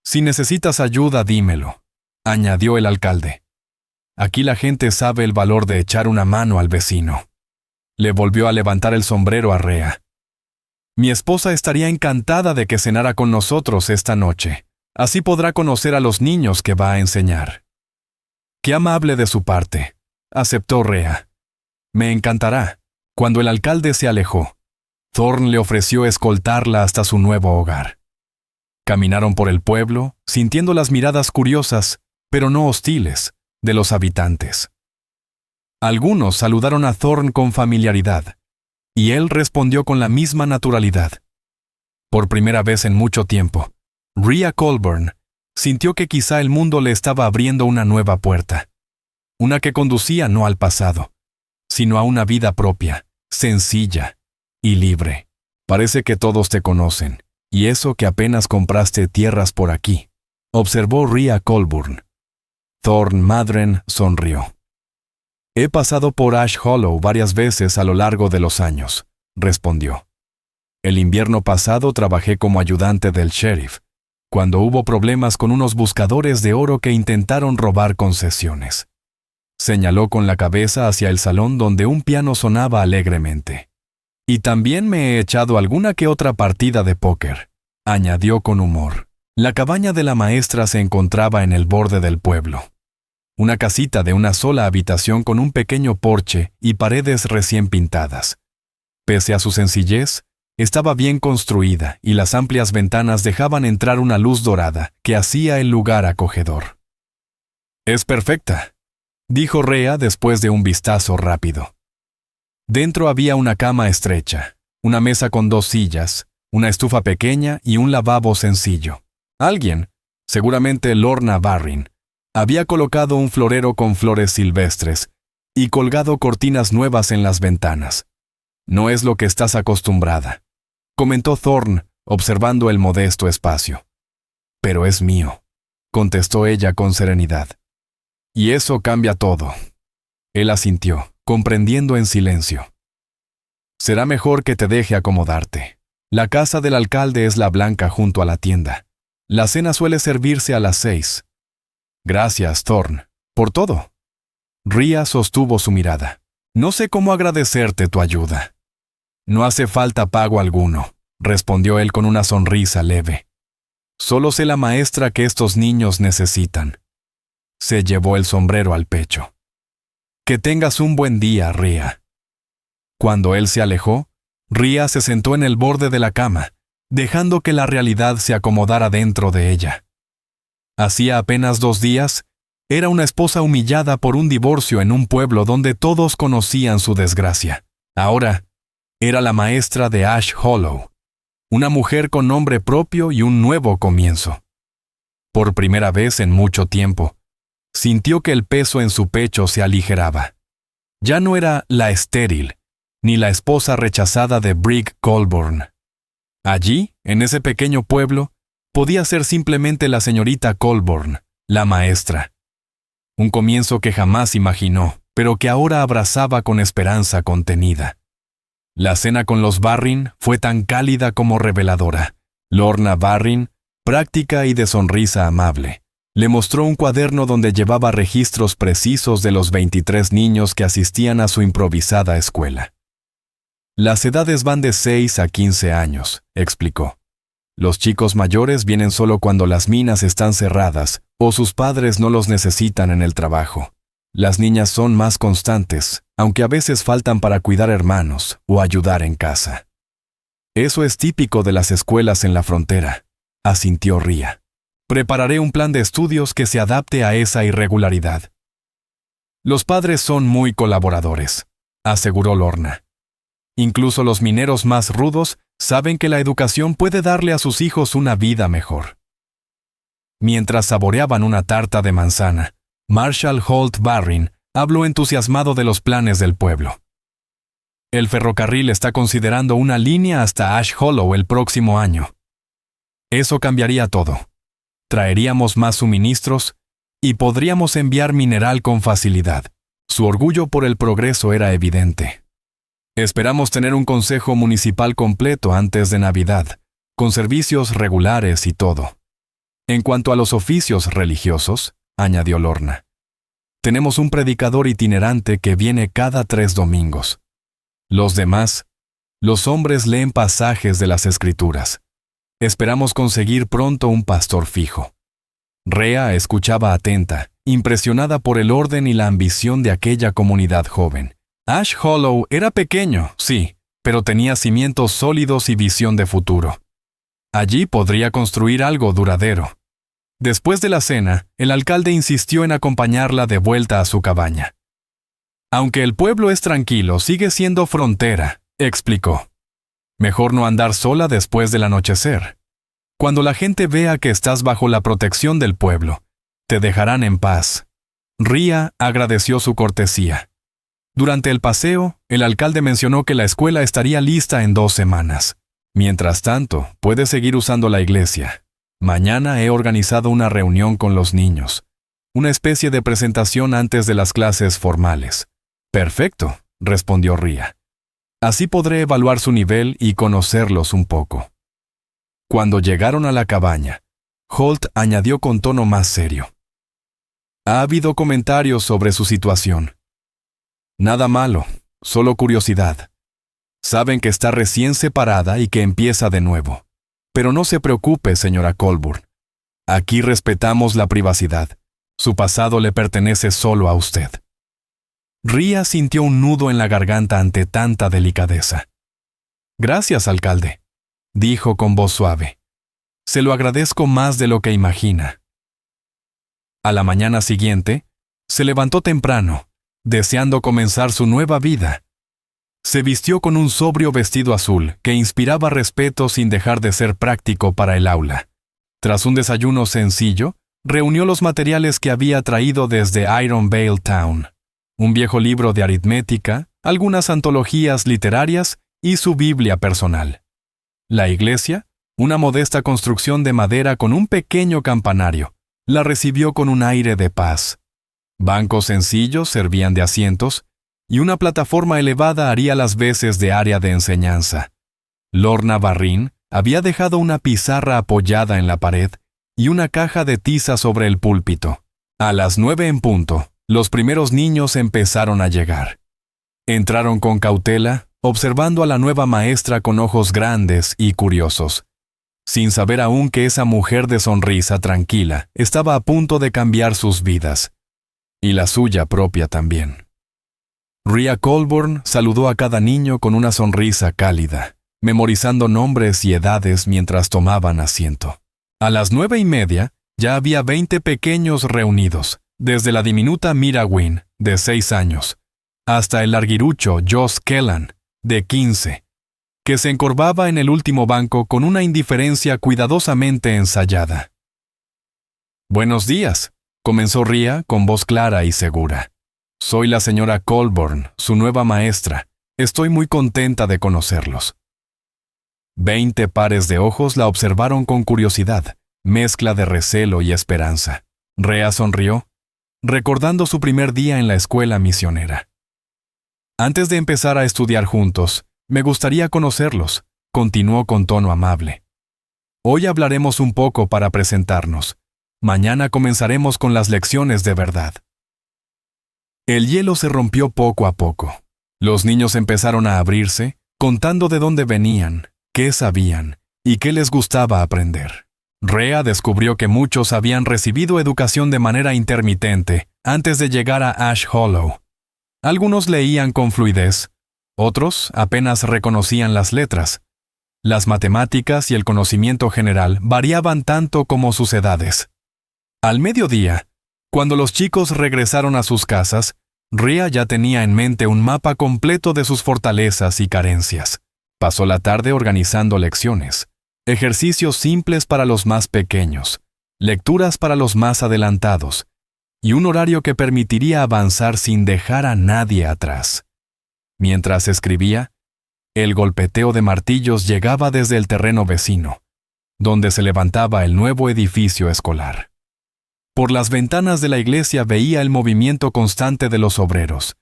Si necesitas ayuda, dímelo, añadió el alcalde. Aquí la gente sabe el valor de echar una mano al vecino. Le volvió a levantar el sombrero a Rhea. Mi esposa estaría encantada de que cenara con nosotros esta noche. Así podrá conocer a los niños que va a enseñar. Qué amable de su parte, aceptó Rhea. Me encantará. Cuando el alcalde se alejó, Thorne le ofreció escoltarla hasta su nuevo hogar. Caminaron por el pueblo, sintiendo las miradas curiosas, pero no hostiles, de los habitantes. Algunos saludaron a Thorne con familiaridad, y él respondió con la misma naturalidad. Por primera vez en mucho tiempo, Rhea Colburn sintió que quizá el mundo le estaba abriendo una nueva puerta, una que conducía no al pasado, sino a una vida propia, sencilla y libre. Parece que todos te conocen, y eso que apenas compraste tierras por aquí, observó Rhea Colburn. Thorne Madren sonrió. He pasado por Ash Hollow varias veces a lo largo de los años, respondió. El invierno pasado trabajé como ayudante del sheriff, cuando hubo problemas con unos buscadores de oro que intentaron robar concesiones. Señaló con la cabeza hacia el salón donde un piano sonaba alegremente. Y también me he echado alguna que otra partida de póker, añadió con humor. La cabaña de la maestra se encontraba en el borde del pueblo. Una casita de una sola habitación con un pequeño porche y paredes recién pintadas. Pese a su sencillez, estaba bien construida y las amplias ventanas dejaban entrar una luz dorada que hacía el lugar acogedor. «Es perfecta», dijo Rhea después de un vistazo rápido. Dentro había una cama estrecha, una mesa con 2 sillas, una estufa pequeña y un lavabo sencillo. Alguien, seguramente Lorna Barryn, había colocado un florero con flores silvestres y colgado cortinas nuevas en las ventanas. «No es lo que estás acostumbrada», comentó Thorne, observando el modesto espacio. «Pero es mío», contestó ella con serenidad. «Y eso cambia todo». Él asintió, comprendiendo en silencio. «Será mejor que te deje acomodarte. La casa del alcalde es la blanca junto a la tienda. La cena suele servirse a las 6. Gracias, Thorne, por todo». Rhea sostuvo su mirada. «No sé cómo agradecerte tu ayuda». «No hace falta pago alguno», respondió él con una sonrisa leve. «Solo sé la maestra que estos niños necesitan». Se llevó el sombrero al pecho. «Que tengas un buen día, Rhea». Cuando él se alejó, Rhea se sentó en el borde de la cama, dejando que la realidad se acomodara dentro de ella. Hacía apenas 2 días, era una esposa humillada por un divorcio en un pueblo donde todos conocían su desgracia. Ahora, era la maestra de Ash Hollow, una mujer con nombre propio y un nuevo comienzo. Por primera vez en mucho tiempo, sintió que el peso en su pecho se aligeraba. Ya no era la estéril, ni la esposa rechazada de Brig Colburn. Allí, en ese pequeño pueblo, podía ser simplemente la señorita Colburn, la maestra. Un comienzo que jamás imaginó, pero que ahora abrazaba con esperanza contenida. La cena con los Barryn fue tan cálida como reveladora. Lorna Barryn, práctica y de sonrisa amable, le mostró un cuaderno donde llevaba registros precisos de los 23 niños que asistían a su improvisada escuela. «Las edades van de 6 a 15 años», explicó. «Los chicos mayores vienen solo cuando las minas están cerradas o sus padres no los necesitan en el trabajo. Las niñas son más constantes, aunque a veces faltan para cuidar hermanos o ayudar en casa». «Eso es típico de las escuelas en la frontera», asintió Rhea. «Prepararé un plan de estudios que se adapte a esa irregularidad». «Los padres son muy colaboradores», aseguró Lorna. «Incluso los mineros más rudos saben que la educación puede darle a sus hijos una vida mejor». Mientras saboreaban una tarta de manzana, Marshall Holt Barryn habló entusiasmado de los planes del pueblo. «El ferrocarril está considerando una línea hasta Ash Hollow el próximo año. Eso cambiaría todo. Traeríamos más suministros y podríamos enviar mineral con facilidad». Su orgullo por el progreso era evidente. «Esperamos tener un consejo municipal completo antes de Navidad, con servicios regulares y todo. En cuanto a los oficios religiosos», añadió Lorna, «tenemos un predicador itinerante que viene cada 3 domingos. Los demás, los hombres leen pasajes de las Escrituras. Esperamos conseguir pronto un pastor fijo». Rhea escuchaba atenta, impresionada por el orden y la ambición de aquella comunidad joven, Ash Hollow era pequeño, sí, pero tenía cimientos sólidos y visión de futuro. Allí podría construir algo duradero. Después de la cena, el alcalde insistió en acompañarla de vuelta a su cabaña. Aunque el pueblo es tranquilo, sigue siendo frontera, explicó. Mejor no andar sola después del anochecer. Cuando la gente vea que estás bajo la protección del pueblo, te dejarán en paz. Rhea agradeció su cortesía. Durante el paseo, el alcalde mencionó que la escuela estaría lista en 2 semanas. Mientras tanto, puedes seguir usando la iglesia. Mañana he organizado una reunión con los niños. Una especie de presentación antes de las clases formales. Perfecto, respondió Rhea. Así podré evaluar su nivel y conocerlos un poco. Cuando llegaron a la cabaña, Holt añadió con tono más serio. Ha habido comentarios sobre su situación. Nada malo, solo curiosidad. Saben que está recién separada y que empieza de nuevo. Pero no se preocupe, señora Colburn. Aquí respetamos la privacidad. Su pasado le pertenece solo a usted. Rhea sintió un nudo en la garganta ante tanta delicadeza. Gracias, alcalde, dijo con voz suave. Se lo agradezco más de lo que imagina. A la mañana siguiente, se levantó temprano, deseando comenzar su nueva vida. Se vistió con un sobrio vestido azul que inspiraba respeto sin dejar de ser práctico para el aula. Tras un desayuno sencillo, reunió los materiales que había traído desde Iron Vale Town. Un viejo libro de aritmética, algunas antologías literarias y su Biblia personal. La iglesia, una modesta construcción de madera con un pequeño campanario, la recibió con un aire de paz. Bancos sencillos servían de asientos, y una plataforma elevada haría las veces de área de enseñanza. Lorna Barrin había dejado una pizarra apoyada en la pared y una caja de tiza sobre el púlpito. A las 9 en punto, los primeros niños empezaron a llegar. Entraron con cautela, observando a la nueva maestra con ojos grandes y curiosos, sin saber aún que esa mujer de sonrisa tranquila estaba a punto de cambiar sus vidas, y la suya propia también. Rhea Colburn saludó a cada niño con una sonrisa cálida, memorizando nombres y edades mientras tomaban asiento. A las 9:30 ya había 20 pequeños reunidos, desde la diminuta Mira Wynn, de 6 años, hasta el larguirucho Josh Kellan, de 15, que se encorvaba en el último banco con una indiferencia cuidadosamente ensayada. «Buenos días», comenzó Rhea con voz clara y segura. «Soy la señora Colburn, su nueva maestra. Estoy muy contenta de conocerlos». 20 pares de ojos la observaron con curiosidad, mezcla de recelo y esperanza. Rhea sonrió, recordando su primer día en la escuela misionera. «Antes de empezar a estudiar juntos, me gustaría conocerlos», continuó con tono amable. «Hoy hablaremos un poco para presentarnos. Mañana comenzaremos con las lecciones de verdad». El hielo se rompió poco a poco. Los niños empezaron a abrirse, contando de dónde venían, qué sabían y qué les gustaba aprender. Rhea descubrió que muchos habían recibido educación de manera intermitente antes de llegar a Ash Hollow. Algunos leían con fluidez, otros apenas reconocían las letras. Las matemáticas y el conocimiento general variaban tanto como sus edades. Al mediodía, cuando los chicos regresaron a sus casas, Rhea ya tenía en mente un mapa completo de sus fortalezas y carencias. Pasó la tarde organizando lecciones, ejercicios simples para los más pequeños, lecturas para los más adelantados, y un horario que permitiría avanzar sin dejar a nadie atrás. Mientras escribía, el golpeteo de martillos llegaba desde el terreno vecino, donde se levantaba el nuevo edificio escolar. Por las ventanas de la iglesia veía el movimiento constante de los obreros,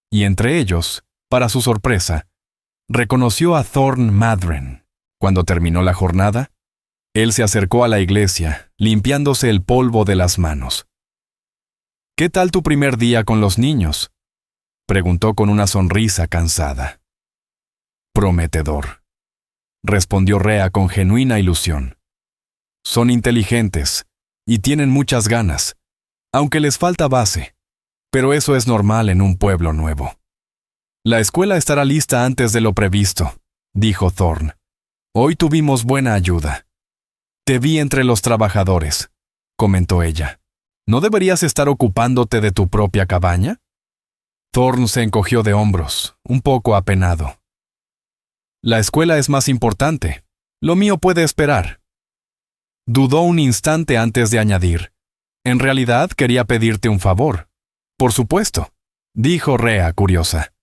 y entre ellos, para su sorpresa, reconoció a Thorne Madren. Cuando terminó la jornada, él se acercó a la iglesia, limpiándose el polvo de las manos. «¿Qué tal tu primer día con los niños?», preguntó con una sonrisa cansada. «Prometedor», respondió Rhea con genuina ilusión. «Son inteligentes y tienen muchas ganas, aunque les falta base, pero eso es normal en un pueblo nuevo». La escuela estará lista antes de lo previsto, dijo Thorne. Hoy tuvimos buena ayuda. Te vi entre los trabajadores, comentó ella. ¿No deberías estar ocupándote de tu propia cabaña? Thorne se encogió de hombros, un poco apenado. La escuela es más importante. Lo mío puede esperar. Dudó un instante antes de añadir. En realidad quería pedirte un favor. Por supuesto, dijo Rhea, curiosa.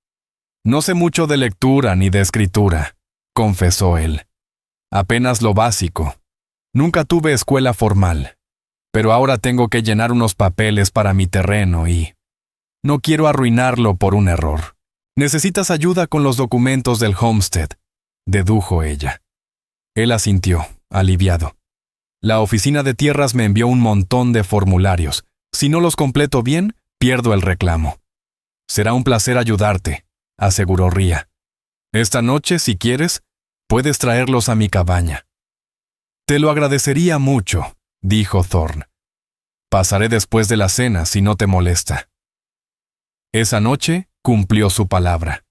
No sé mucho de lectura ni de escritura, confesó él. Apenas lo básico. Nunca tuve escuela formal, pero ahora tengo que llenar unos papeles para mi terreno y no quiero arruinarlo por un error. Necesitas ayuda con los documentos del homestead, dedujo ella. Él asintió, aliviado. La oficina de tierras me envió un montón de formularios. Si no los completo bien, pierdo el reclamo. Será un placer ayudarte, aseguró Rhea. Esta noche, si quieres, puedes traerlos a mi cabaña. Te lo agradecería mucho, dijo Thorne. Pasaré después de la cena si no te molesta. Esa noche cumplió su palabra.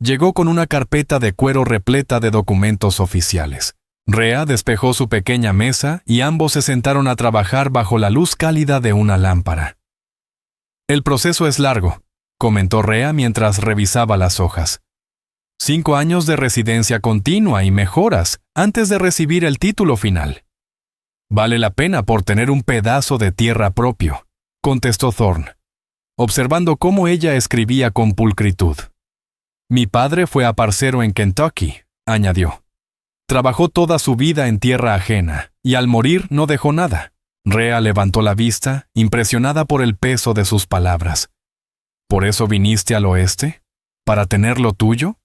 Llegó con una carpeta de cuero repleta de documentos oficiales. Rhea despejó su pequeña mesa y ambos se sentaron a trabajar bajo la luz cálida de una lámpara. El proceso es largo, comentó Rhea mientras revisaba las hojas. 5 años de residencia continua y mejoras antes de recibir el título final. Vale la pena por tener un pedazo de tierra propio, contestó Thorne, observando cómo ella escribía con pulcritud. Mi padre fue aparcero en Kentucky, añadió. Trabajó toda su vida en tierra ajena, y al morir no dejó nada. Rhea levantó la vista, impresionada por el peso de sus palabras. ¿Por eso viniste al oeste? ¿Para tener lo tuyo?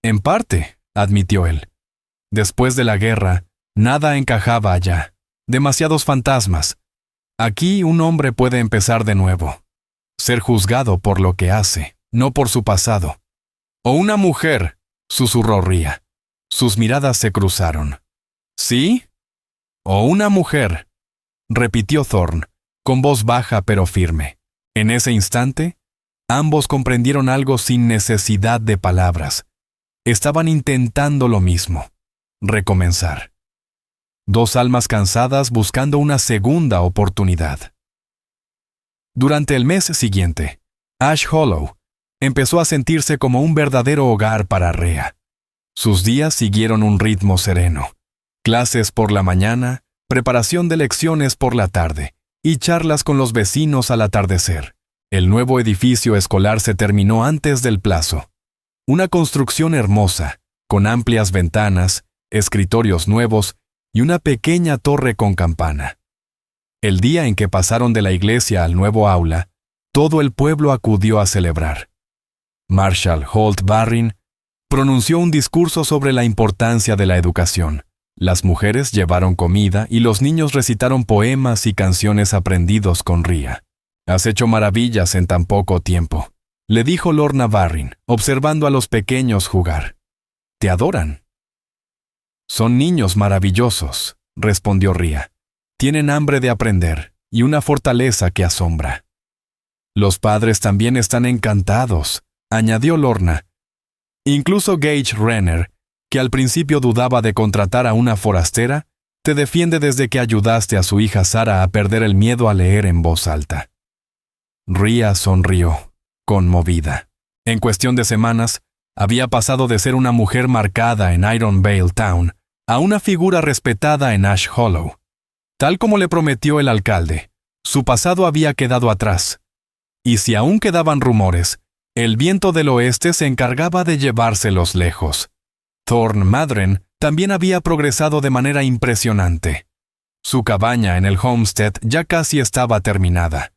En parte, admitió él. Después de la guerra, nada encajaba allá. Demasiados fantasmas. Aquí un hombre puede empezar de nuevo. Ser juzgado por lo que hace, no por su pasado. O una mujer, susurró Rhea. Sus miradas se cruzaron. ¿Sí? O una mujer, repitió Thorne, con voz baja pero firme. En ese instante, ambos comprendieron algo sin necesidad de palabras. Estaban intentando lo mismo, recomenzar. 2 almas cansadas buscando una segunda oportunidad. Durante el mes siguiente, Ash Hollow empezó a sentirse como un verdadero hogar para Rhea. Sus días siguieron un ritmo sereno. Clases por la mañana, preparación de lecciones por la tarde y charlas con los vecinos al atardecer. El nuevo edificio escolar se terminó antes del plazo. Una construcción hermosa, con amplias ventanas, escritorios nuevos y una pequeña torre con campana. El día en que pasaron de la iglesia al nuevo aula, todo el pueblo acudió a celebrar. Marshall Holt Barrin pronunció un discurso sobre la importancia de la educación. Las mujeres llevaron comida y los niños recitaron poemas y canciones aprendidos con Rhea. Has hecho maravillas en tan poco tiempo, le dijo Lorna Barrin, observando a los pequeños jugar. Te adoran. Son niños maravillosos, respondió Rhea. Tienen hambre de aprender y una fortaleza que asombra. Los padres también están encantados, añadió Lorna. Incluso Gage Renner, que al principio dudaba de contratar a una forastera, te defiende desde que ayudaste a su hija Sarah a perder el miedo a leer en voz alta. Rhea sonrió, conmovida. En cuestión de semanas, había pasado de ser una mujer marcada en Iron Vale Town a una figura respetada en Ash Hollow. Tal como le prometió el alcalde, su pasado había quedado atrás. Y si aún quedaban rumores, el viento del oeste se encargaba de llevárselos lejos. Thorne Madren también había progresado de manera impresionante. Su cabaña en el homestead ya casi estaba terminada.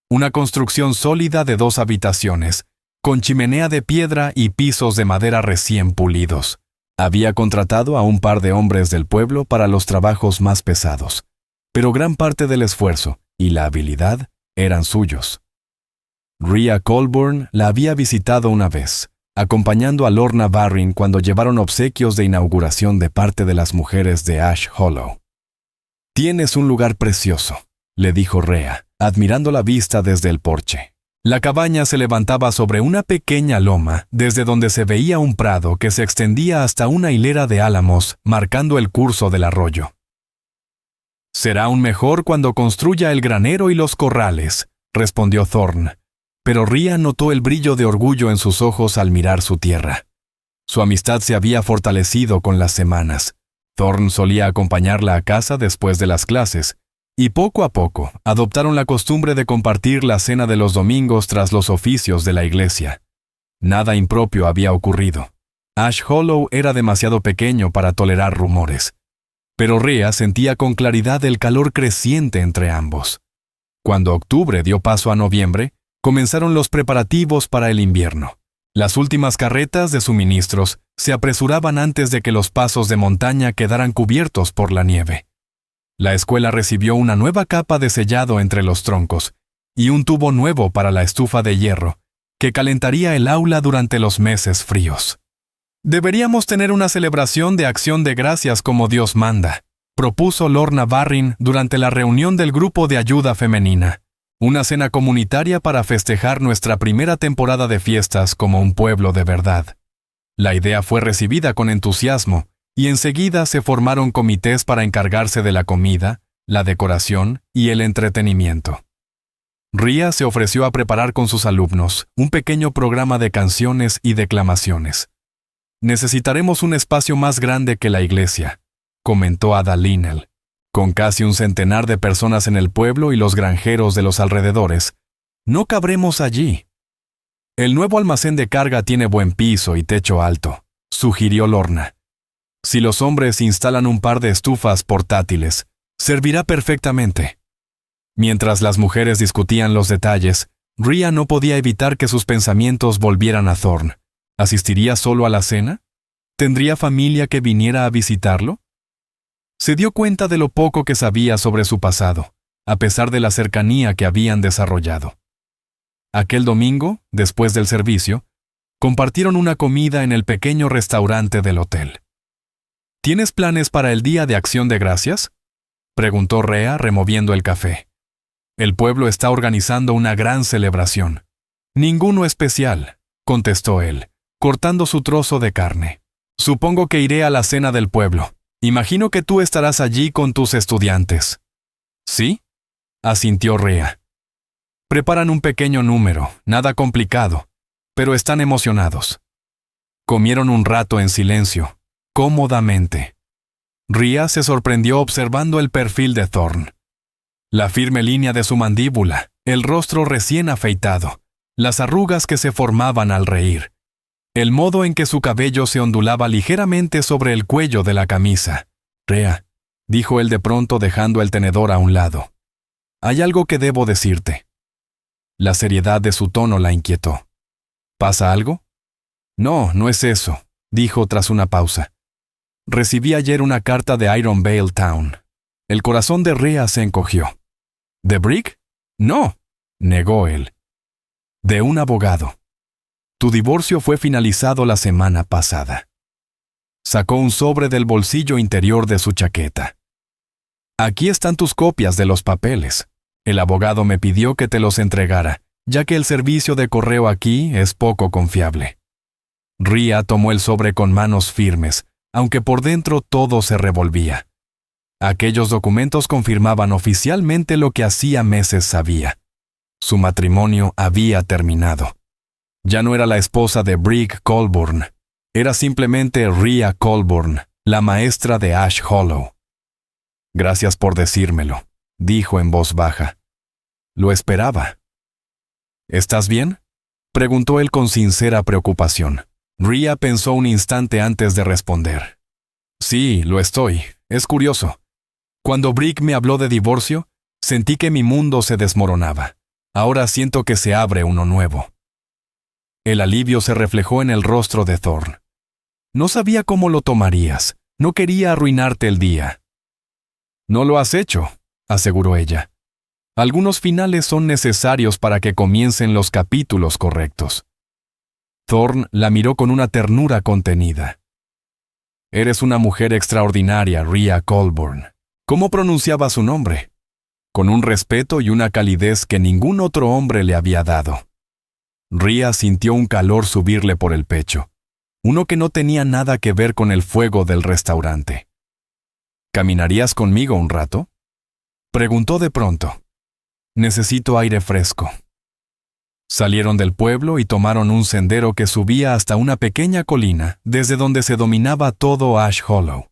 Una construcción sólida de 2 habitaciones, con chimenea de piedra y pisos de madera recién pulidos. Había contratado a un par de hombres del pueblo para los trabajos más pesados, pero gran parte del esfuerzo y la habilidad eran suyos. Rhea Colburn la había visitado una vez, acompañando a Lorna Barrin cuando llevaron obsequios de inauguración de parte de las mujeres de Ash Hollow. Tienes un lugar precioso, le dijo Rhea, admirando la vista desde el porche. La cabaña se levantaba sobre una pequeña loma, desde donde se veía un prado que se extendía hasta una hilera de álamos, marcando el curso del arroyo. «Será aún mejor cuando construya el granero y los corrales», respondió Thorne, pero Rhea notó el brillo de orgullo en sus ojos al mirar su tierra. Su amistad se había fortalecido con las semanas. Thorne solía acompañarla a casa después de las clases, y poco a poco adoptaron la costumbre de compartir la cena de los domingos tras los oficios de la iglesia. Nada impropio había ocurrido. Ash Hollow era demasiado pequeño para tolerar rumores, pero Rhea sentía con claridad el calor creciente entre ambos. Cuando octubre dio paso a noviembre, comenzaron los preparativos para el invierno. Las últimas carretas de suministros se apresuraban antes de que los pasos de montaña quedaran cubiertos por la nieve. La escuela recibió una nueva capa de sellado entre los troncos y un tubo nuevo para la estufa de hierro, que calentaría el aula durante los meses fríos. «Deberíamos tener una celebración de acción de gracias como Dios manda», propuso Lorna Barrin durante la reunión del grupo de ayuda femenina. Una cena comunitaria para festejar nuestra primera temporada de fiestas como un pueblo de verdad. La idea fue recibida con entusiasmo, y enseguida se formaron comités para encargarse de la comida, la decoración y el entretenimiento. Rhea se ofreció a preparar con sus alumnos un pequeño programa de canciones y declamaciones. «Necesitaremos un espacio más grande que la iglesia», comentó Ada Linnell. «Con casi un centenar de personas en el pueblo y los granjeros de los alrededores, no cabremos allí». «El nuevo almacén de carga tiene buen piso y techo alto», sugirió Lorna. «Si los hombres instalan un par de estufas portátiles, servirá perfectamente». Mientras las mujeres discutían los detalles, Rhea no podía evitar que sus pensamientos volvieran a Thorne. ¿Asistiría solo a la cena? ¿Tendría familia que viniera a visitarlo? Se dio cuenta de lo poco que sabía sobre su pasado, a pesar de la cercanía que habían desarrollado. Aquel domingo, después del servicio, compartieron una comida en el pequeño restaurante del hotel. «¿Tienes planes para el Día de Acción de Gracias?», preguntó Rhea removiendo el café. «El pueblo está organizando una gran celebración». «Ninguno especial», contestó él, cortando su trozo de carne. «Supongo que iré a la cena del pueblo. Imagino que tú estarás allí con tus estudiantes». «¿Sí?», asintió Rhea. «Preparan un pequeño número, nada complicado, pero están emocionados». Comieron un rato en silencio, cómodamente. Rhea se sorprendió observando el perfil de Thorne. La firme línea de su mandíbula, el rostro recién afeitado, las arrugas que se formaban al reír, el modo en que su cabello se ondulaba ligeramente sobre el cuello de la camisa. «Rhea», dijo él de pronto dejando el tenedor a un lado, «hay algo que debo decirte». La seriedad de su tono la inquietó. «¿Pasa algo?» «No, no es eso», dijo tras una pausa. «Recibí ayer una carta de Iron Vale Town». El corazón de Rhea se encogió. «¿De Brick?» «No», negó él. «De un abogado. Tu divorcio fue finalizado la semana pasada». Sacó un sobre del bolsillo interior de su chaqueta. «Aquí están tus copias de los papeles. El abogado me pidió que te los entregara, ya que el servicio de correo aquí es poco confiable». Rhea tomó el sobre con manos firmes, aunque por dentro todo se revolvía. Aquellos documentos confirmaban oficialmente lo que hacía meses sabía. Su matrimonio había terminado. Ya no era la esposa de Brick Colburn. Era simplemente Rhea Colburn, la maestra de Ash Hollow. «Gracias por decírmelo», dijo en voz baja. «Lo esperaba». «¿Estás bien?», preguntó él con sincera preocupación. Rhea pensó un instante antes de responder. «Sí, lo estoy. Es curioso. Cuando Brick me habló de divorcio, sentí que mi mundo se desmoronaba. Ahora siento que se abre uno nuevo». El alivio se reflejó en el rostro de Thorne. «No sabía cómo lo tomarías. No quería arruinarte el día». «No lo has hecho», aseguró ella. «Algunos finales son necesarios para que comiencen los capítulos correctos». Thorne la miró con una ternura contenida. «Eres una mujer extraordinaria, Rhea Colburn». ¿Cómo pronunciaba su nombre? Con un respeto y una calidez que ningún otro hombre le había dado. Ria sintió un calor subirle por el pecho, uno que no tenía nada que ver con el fuego del restaurante. ¿Caminarías conmigo un rato?, preguntó de pronto. Necesito aire fresco. Salieron del pueblo y tomaron un sendero que subía hasta una pequeña colina desde donde se dominaba todo Ash Hollow.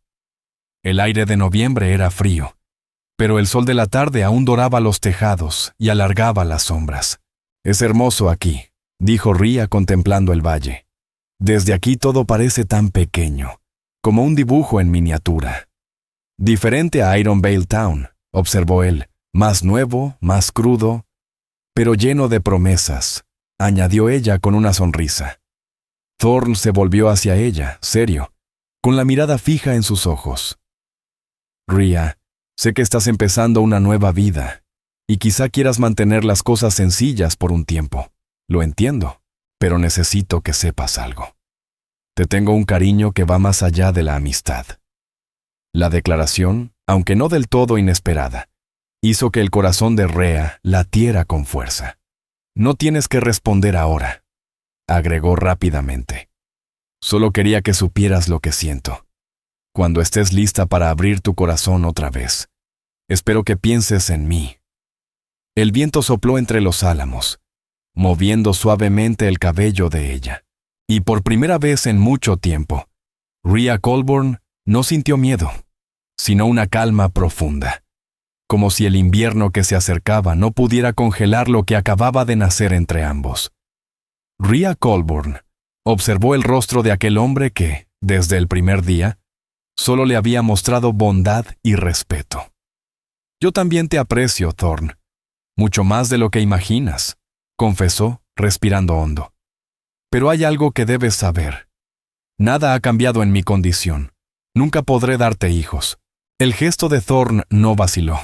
El aire de noviembre era frío, pero el sol de la tarde aún doraba los tejados y alargaba las sombras. «Es hermoso aquí», dijo Ria contemplando el valle. «Desde aquí todo parece tan pequeño, como un dibujo en miniatura». «Diferente a Iron Vale Town», observó él, «más nuevo, más crudo, pero lleno de promesas», añadió ella con una sonrisa. Thorn se volvió hacia ella, serio, con la mirada fija en sus ojos. «Ria, sé que estás empezando una nueva vida, y quizá quieras mantener las cosas sencillas por un tiempo. Lo entiendo, pero necesito que sepas algo. Te tengo un cariño que va más allá de la amistad». La declaración, aunque no del todo inesperada, hizo que el corazón de Rea latiera con fuerza. «No tienes que responder ahora», agregó rápidamente. «Solo quería que supieras lo que siento. Cuando estés lista para abrir tu corazón otra vez, espero que pienses en mí». El viento sopló entre los álamos, moviendo suavemente el cabello de ella, y por primera vez en mucho tiempo, Ria Colborne no sintió miedo, sino una calma profunda, como si el invierno que se acercaba no pudiera congelar lo que acababa de nacer entre ambos. Ria Colborne observó el rostro de aquel hombre que, desde el primer día, solo le había mostrado bondad y respeto. «Yo también te aprecio, Thorn, mucho más de lo que imaginas», confesó, respirando hondo. «Pero hay algo que debes saber. Nada ha cambiado en mi condición. Nunca podré darte hijos». El gesto de Thorn no vaciló.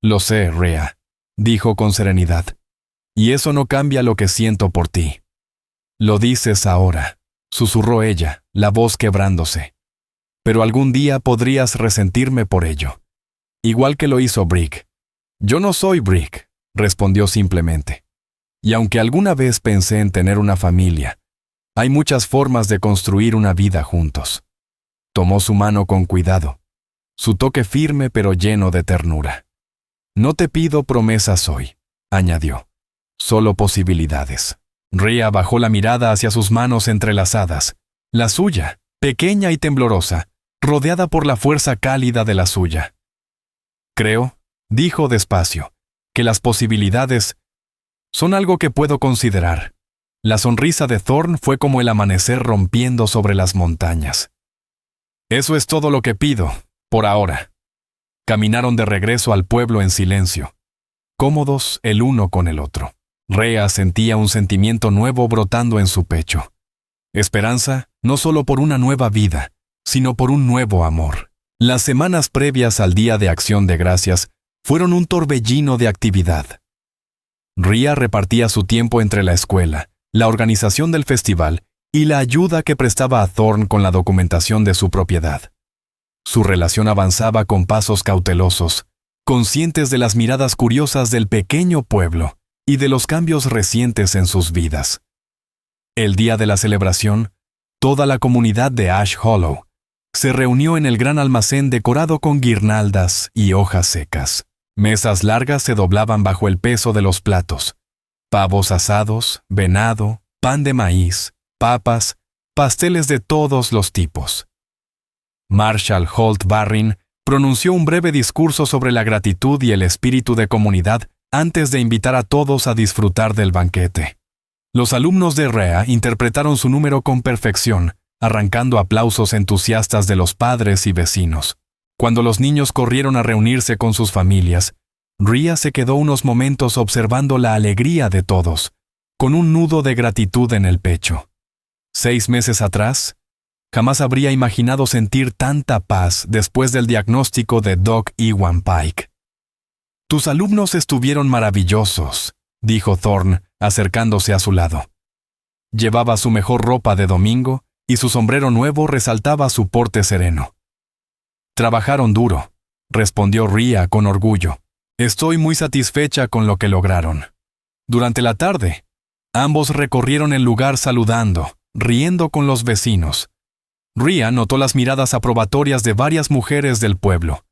«Lo sé, Rea», dijo con serenidad, «y eso no cambia lo que siento por ti». «Lo dices ahora», susurró ella, la voz quebrándose. «Pero algún día podrías resentirme por ello. Igual que lo hizo Brick». «Yo no soy Brick», respondió simplemente. «Y aunque alguna vez pensé en tener una familia, hay muchas formas de construir una vida juntos». Tomó su mano con cuidado, su toque firme pero lleno de ternura. «No te pido promesas hoy», añadió, «solo posibilidades». Ria bajó la mirada hacia sus manos entrelazadas, la suya, pequeña y temblorosa, rodeada por la fuerza cálida de la suya. «Creo», dijo despacio, «que las posibilidades son algo que puedo considerar». La sonrisa de Thorn fue como el amanecer rompiendo sobre las montañas. «Eso es todo lo que pido, por ahora». Caminaron de regreso al pueblo en silencio, cómodos el uno con el otro. Rea sentía un sentimiento nuevo brotando en su pecho. Esperanza, no solo por una nueva vida, sino por un nuevo amor. Las semanas previas al Día de Acción de Gracias fueron un torbellino de actividad. Ria repartía su tiempo entre la escuela, la organización del festival y la ayuda que prestaba a Thorn con la documentación de su propiedad. Su relación avanzaba con pasos cautelosos, conscientes de las miradas curiosas del pequeño pueblo y de los cambios recientes en sus vidas. El día de la celebración, toda la comunidad de Ash Hollow se reunió en el gran almacén decorado con guirnaldas y hojas secas. Mesas largas se doblaban bajo el peso de los platos. Pavos asados, venado, pan de maíz, papas, pasteles de todos los tipos. Marshall Holt Barrin pronunció un breve discurso sobre la gratitud y el espíritu de comunidad antes de invitar a todos a disfrutar del banquete. Los alumnos de Rea interpretaron su número con perfección, arrancando aplausos entusiastas de los padres y vecinos. Cuando los niños corrieron a reunirse con sus familias, Ria se quedó unos momentos observando la alegría de todos, con un nudo de gratitud en el pecho. 6 meses atrás, jamás habría imaginado sentir tanta paz después del diagnóstico de Doc Ewan Pike. «Tus alumnos estuvieron maravillosos», dijo Thorn, acercándose a su lado. Llevaba su mejor ropa de domingo y su sombrero nuevo resaltaba su porte sereno. «Trabajaron duro», respondió Ria con orgullo. «Estoy muy satisfecha con lo que lograron». Durante la tarde, Ambos recorrieron el lugar saludando, riendo con los vecinos. Rhea notó las miradas aprobatorias de varias mujeres del pueblo.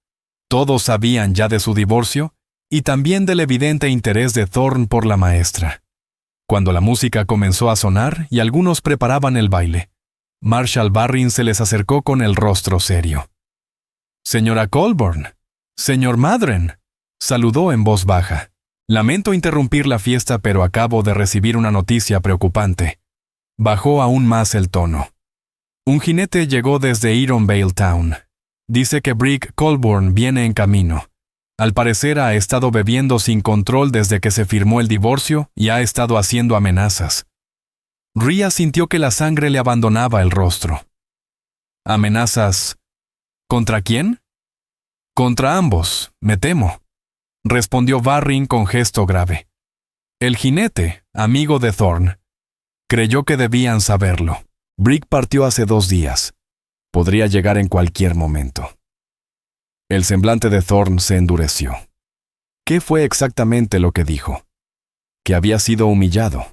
Todos sabían ya de su divorcio y también del evidente interés de Thorne por la maestra. Cuando la música comenzó a sonar y algunos preparaban el baile, Marshall Barrin se les acercó con el rostro serio. «Señora Colburn, señor Madren», saludó en voz baja. «Lamento interrumpir la fiesta, pero acabo de recibir una noticia preocupante». Bajó aún más el tono. «Un jinete llegó desde Ironvale Town. Dice que Brick Colburn viene en camino. Al parecer ha estado bebiendo sin control desde que se firmó el divorcio y ha estado haciendo amenazas». Rhea sintió que la sangre le abandonaba el rostro. «¿Amenazas? ¿Contra quién?» «Contra ambos, me temo», respondió Barrin con gesto grave. El jinete, amigo de Thorne, creyó que debían saberlo. Brick partió hace 2 días. Podría llegar en cualquier momento. El semblante de Thorne se endureció. ¿Qué fue exactamente lo que dijo? Que había sido humillado.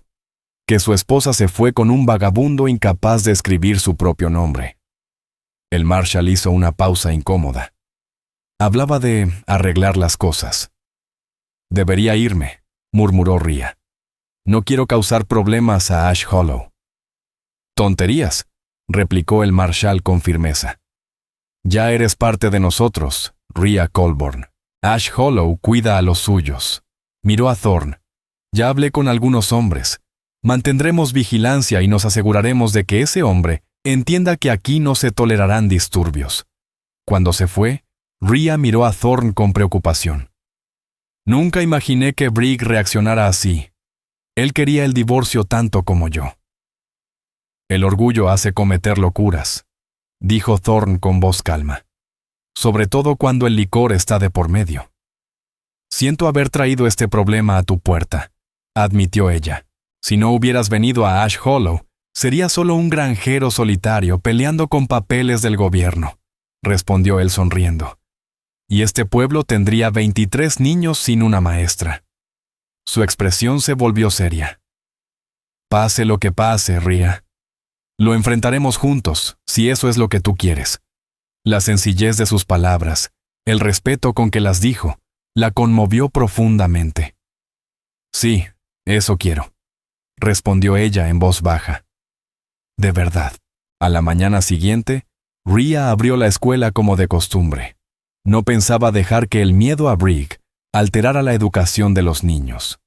Que su esposa se fue con un vagabundo incapaz de escribir su propio nombre. El Marshal hizo una pausa incómoda. Hablaba de arreglar las cosas. «Debería irme», murmuró Rhea. «No quiero causar problemas a Ash Hollow». «Tonterías», replicó el Marshal con firmeza. «Ya eres parte de nosotros, Rhea Colburn. Ash Hollow cuida a los suyos». Miró a Thorne. «Ya hablé con algunos hombres. Mantendremos vigilancia y nos aseguraremos de que ese hombre entienda que aquí no se tolerarán disturbios». Cuando se fue, Rhea miró a Thorne con preocupación. «Nunca imaginé que Brick reaccionara así. Él quería el divorcio tanto como yo». «El orgullo hace cometer locuras», dijo Thorne con voz calma. «Sobre todo cuando el licor está de por medio». «Siento haber traído este problema a tu puerta», admitió ella. «Si no hubieras venido a Ash Hollow, sería solo un granjero solitario peleando con papeles del gobierno», respondió él sonriendo. «Y este pueblo tendría 23 niños sin una maestra». Su expresión se volvió seria. «Pase lo que pase, Rhea. Lo enfrentaremos juntos, si eso es lo que tú quieres». La sencillez de sus palabras, el respeto con que las dijo, la conmovió profundamente. «Sí, eso quiero», respondió ella en voz baja. «De verdad». A la mañana siguiente, Rhea abrió la escuela como de costumbre. No pensaba dejar que el miedo a Brick alterara la educación de los niños.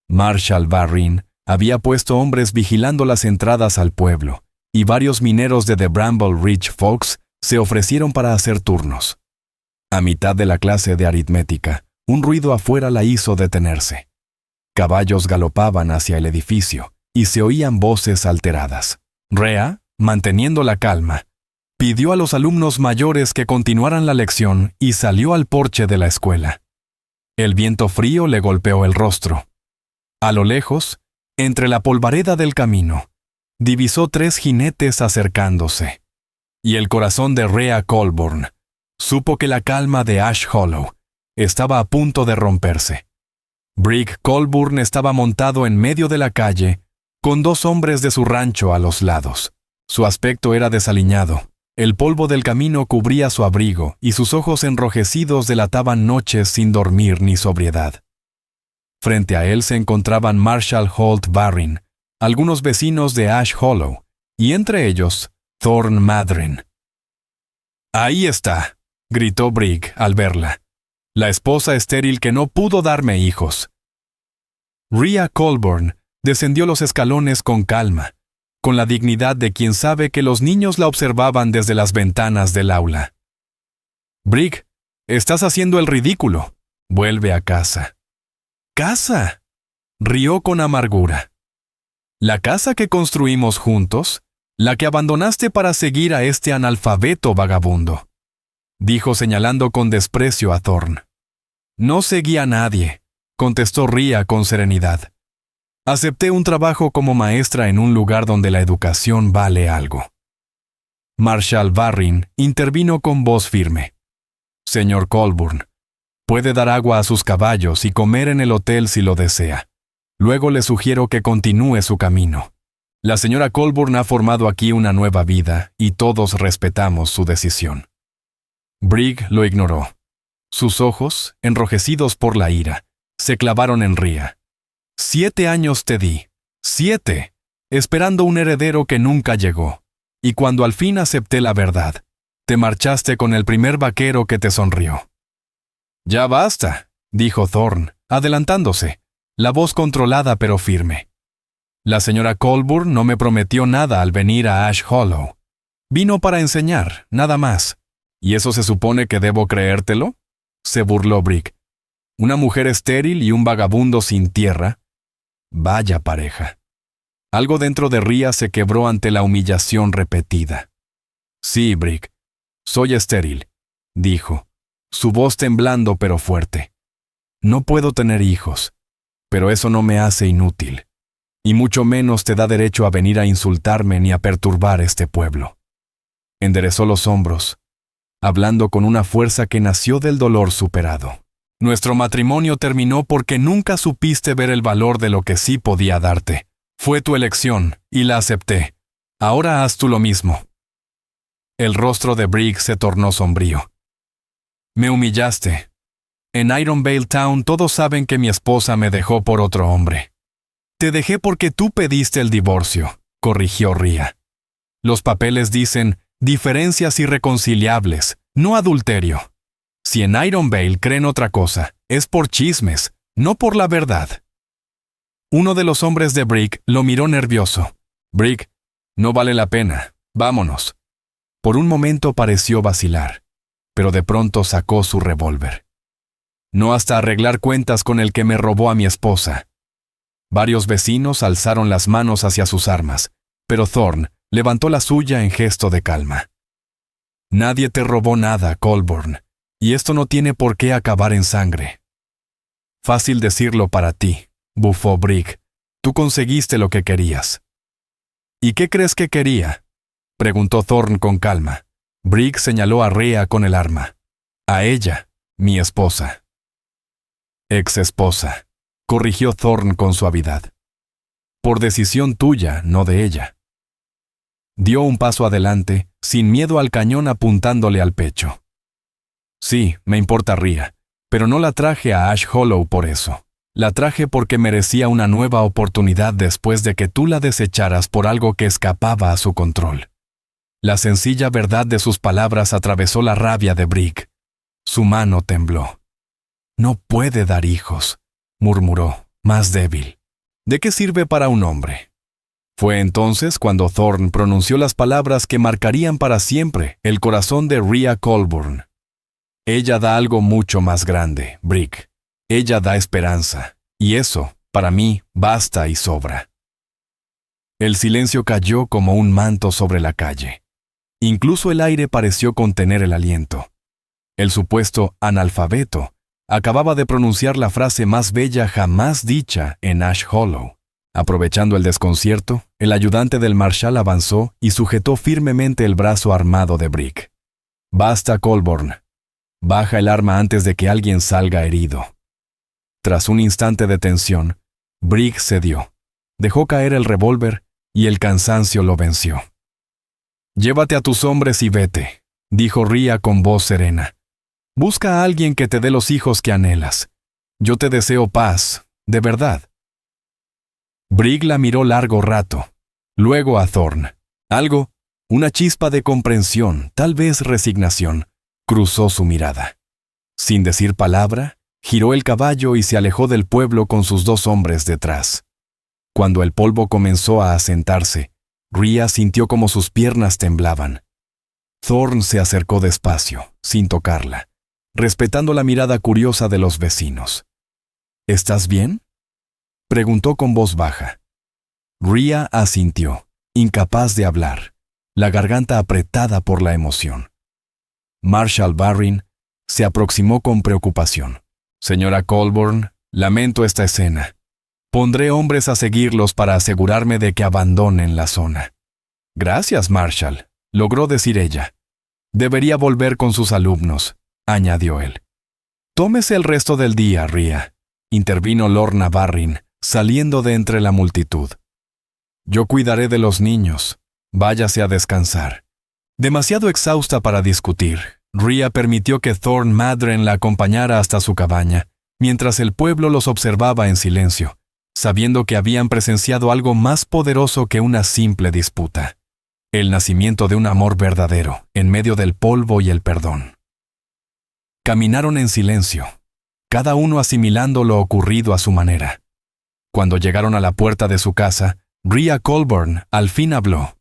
Marshall Barrin había puesto hombres vigilando las entradas al pueblo, y varios mineros de The Bramble Ridge Folks se ofrecieron para hacer turnos. A mitad de la clase de aritmética, un ruido afuera la hizo detenerse. Caballos galopaban hacia el edificio, y se oían voces alteradas. Rhea, manteniendo la calma, pidió a los alumnos mayores que continuaran la lección y salió al porche de la escuela. El viento frío le golpeó el rostro. A lo lejos, entre la polvareda del camino, divisó 3 jinetes acercándose. Y el corazón de Rhea Colburn supo que la calma de Ash Hollow estaba a punto de romperse. Brick Colburn estaba montado en medio de la calle, con 2 hombres de su rancho a los lados. Su aspecto era desaliñado. El polvo del camino cubría su abrigo y sus ojos enrojecidos delataban noches sin dormir ni sobriedad. Frente a él se encontraban Marshall Holt Barrin, algunos vecinos de Ash Hollow, y entre ellos, Thorne Madren. «Ahí está», gritó Brick al verla. «La esposa estéril que no pudo darme hijos». Rhea Colburn descendió los escalones con calma, con la dignidad de quien sabe que los niños la observaban desde las ventanas del aula. «Brick, estás haciendo el ridículo. Vuelve a casa». «¿Casa?», rió con amargura. «La casa que construimos juntos, la que abandonaste para seguir a este analfabeto vagabundo», dijo señalando con desprecio a Thorne. «No seguí a nadie», contestó Rhea con serenidad. «Acepté un trabajo como maestra en un lugar donde la educación vale algo». Marshall Barrin intervino con voz firme. «Señor Colburn, puede dar agua a sus caballos y comer en el hotel si lo desea, Luego le sugiero que continúe su camino. La señora Colburn ha formado aquí una nueva vida y todos respetamos su decisión. Brigg lo ignoró. Sus ojos, enrojecidos por la ira, se clavaron en Rhea. 7 años te di. 7. Esperando un heredero que nunca llegó. Y cuando al fin acepté la verdad, te marchaste con el primer vaquero que te sonrió. Ya basta, dijo Thorne, adelantándose, la voz controlada pero firme. La señora Colburn no me prometió nada al venir a Ash Hollow. Vino para enseñar, nada más. ¿Y eso se supone que debo creértelo? Se burló Brigg. ¿Una mujer estéril y un vagabundo sin tierra? Vaya pareja. Algo dentro de Rhea se quebró ante la humillación repetida. Sí, Brigg, soy estéril, dijo, su voz temblando pero fuerte. No puedo tener hijos, pero eso no me hace inútil, y mucho menos te da derecho a venir a insultarme ni a perturbar este pueblo. Enderezó los hombros, hablando con una fuerza que nació del dolor superado. Nuestro matrimonio terminó porque nunca supiste ver el valor de lo que sí podía darte. Fue tu elección, y la acepté. Ahora haz tú lo mismo. El rostro de Brigg se tornó sombrío. Me humillaste. En Iron Vale Town todos saben que mi esposa me dejó por otro hombre. Te dejé porque tú pediste el divorcio, corrigió Rhea. Los papeles dicen diferencias irreconciliables, no adulterio. Si en Iron Vale creen otra cosa, es por chismes, no por la verdad. Uno de los hombres de Brigg lo miró nervioso. Brigg, no vale la pena, vámonos. Por un momento pareció vacilar, pero de pronto sacó su revólver. No hasta arreglar cuentas con el que me robó a mi esposa. Varios vecinos alzaron las manos hacia sus armas, pero Thorne levantó la suya en gesto de calma. Nadie te robó nada, Colburn, y esto no tiene por qué acabar en sangre. Fácil decirlo para ti, bufó Brigg. Tú conseguiste lo que querías. ¿Y qué crees que quería? Preguntó Thorne con calma. Brigg señaló a Rhea con el arma. A ella, mi esposa. Ex esposa, corrigió Thorne con suavidad. Por decisión tuya, no de ella. Dio un paso adelante, sin miedo al cañón apuntándole al pecho. Sí, me importa Rhea, pero no la traje a Ash Hollow por eso. La traje porque merecía una nueva oportunidad después de que tú la desecharas por algo que escapaba a su control. La sencilla verdad de sus palabras atravesó la rabia de Brigg. Su mano tembló. No puede dar hijos, murmuró, más débil. ¿De qué sirve para un hombre? Fue entonces cuando Thorne pronunció las palabras que marcarían para siempre el corazón de Rhea Colburn. Ella da algo mucho más grande, Brigg. Ella da esperanza, y eso, para mí, basta y sobra. El silencio cayó como un manto sobre la calle. Incluso el aire pareció contener el aliento. El supuesto analfabeto acababa de pronunciar la frase más bella jamás dicha en Ash Hollow. Aprovechando el desconcierto, el ayudante del marshal avanzó y sujetó firmemente el brazo armado de Brigg. Basta, Colburn. Baja el arma antes de que alguien salga herido. Tras un instante de tensión, Brigg cedió, dejó caer el revólver y el cansancio lo venció. Llévate a tus hombres y vete, dijo Rhea con voz serena. Busca a alguien que te dé los hijos que anhelas. Yo te deseo paz, de verdad. Brigg la miró largo rato, luego a Thorne. Algo, una chispa de comprensión, tal vez resignación, cruzó su mirada. Sin decir palabra, giró el caballo y se alejó del pueblo con sus 2 hombres detrás. Cuando el polvo comenzó a asentarse, Rhea sintió como sus piernas temblaban. Thorne se acercó despacio, sin tocarla, respetando la mirada curiosa de los vecinos. ¿Estás bien?, preguntó con voz baja. Rhea asintió, incapaz de hablar, la garganta apretada por la emoción. Marshal Barrin se aproximó con preocupación. Señora Colburn, lamento esta escena. Pondré hombres a seguirlos para asegurarme de que abandonen la zona. Gracias, Marshal, logró decir ella. Debería volver con sus alumnos, añadió él. Tómese el resto del día, Rhea, intervino Lorna Barrin, saliendo de entre la multitud. Yo cuidaré de los niños. Váyase a descansar. Demasiado exhausta para discutir, Rhea permitió que Thorn Madren la acompañara hasta su cabaña, mientras el pueblo los observaba en silencio, sabiendo que habían presenciado algo más poderoso que una simple disputa: el nacimiento de un amor verdadero, en medio del polvo y el perdón. Caminaron en silencio, cada uno asimilando lo ocurrido a su manera. Cuando llegaron a la puerta de su casa, Rhea Colburn al fin habló.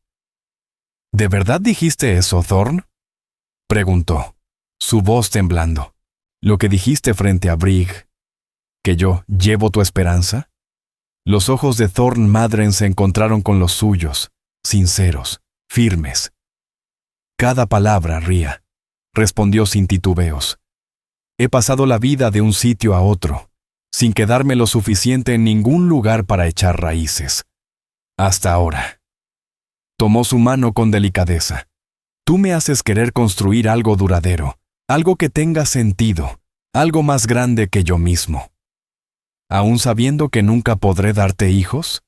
¿De verdad dijiste eso, Thorn?, preguntó, su voz temblando. ¿Lo que dijiste frente a Brigg, que yo llevo tu esperanza? Los ojos de Thorn Madren se encontraron con los suyos, sinceros, firmes. Cada palabra, Rhea, respondió sin titubeos. He pasado la vida de un sitio a otro, sin quedarme lo suficiente en ningún lugar para echar raíces. Hasta ahora. Tomó su mano con delicadeza. Tú me haces querer construir algo duradero, algo que tenga sentido, algo más grande que yo mismo. ¿Aún sabiendo que nunca podré darte hijos?,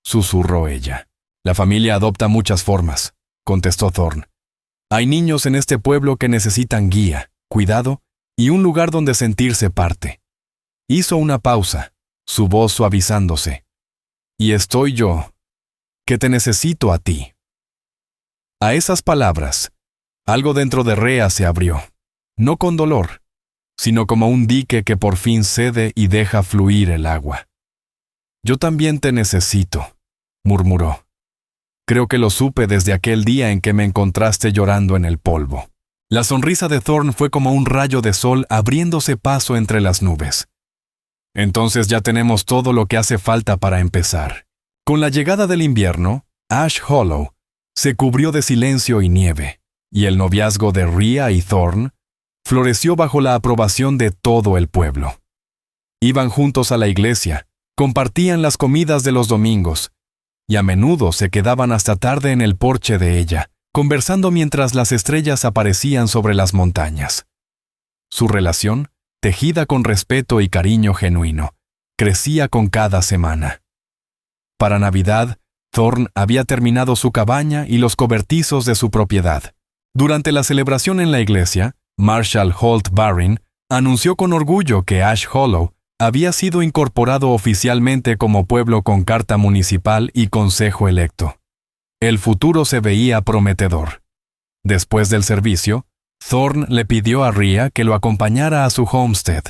susurró ella. La familia adopta muchas formas, contestó Thorn. Hay niños en este pueblo que necesitan guía, cuidado y un lugar donde sentirse parte. Hizo una pausa, su voz suavizándose. Y estoy yo, que te necesito a ti. A esas palabras, algo dentro de Rhea se abrió, no con dolor, sino como un dique que por fin cede y deja fluir el agua. Yo también te necesito, murmuró. Creo que lo supe desde aquel día en que me encontraste llorando en el polvo. La sonrisa de Thorn fue como un rayo de sol abriéndose paso entre las nubes. Entonces ya tenemos todo lo que hace falta para empezar. Con la llegada del invierno, Ash Hollow se cubrió de silencio y nieve, y el noviazgo de Rhea y Thorn floreció bajo la aprobación de todo el pueblo. Iban juntos a la iglesia, compartían las comidas de los domingos, y a menudo se quedaban hasta tarde en el porche de ella, conversando mientras las estrellas aparecían sobre las montañas. Su relación, tejida con respeto y cariño genuino, crecía con cada semana. Para Navidad, Thorn había terminado su cabaña y los cobertizos de su propiedad. Durante la celebración en la iglesia, Marshall Holt Barrin anunció con orgullo que Ash Hollow había sido incorporado oficialmente como pueblo con carta municipal y consejo electo. El futuro se veía prometedor. Después del servicio, Thorn le pidió a Rhea que lo acompañara a su homestead.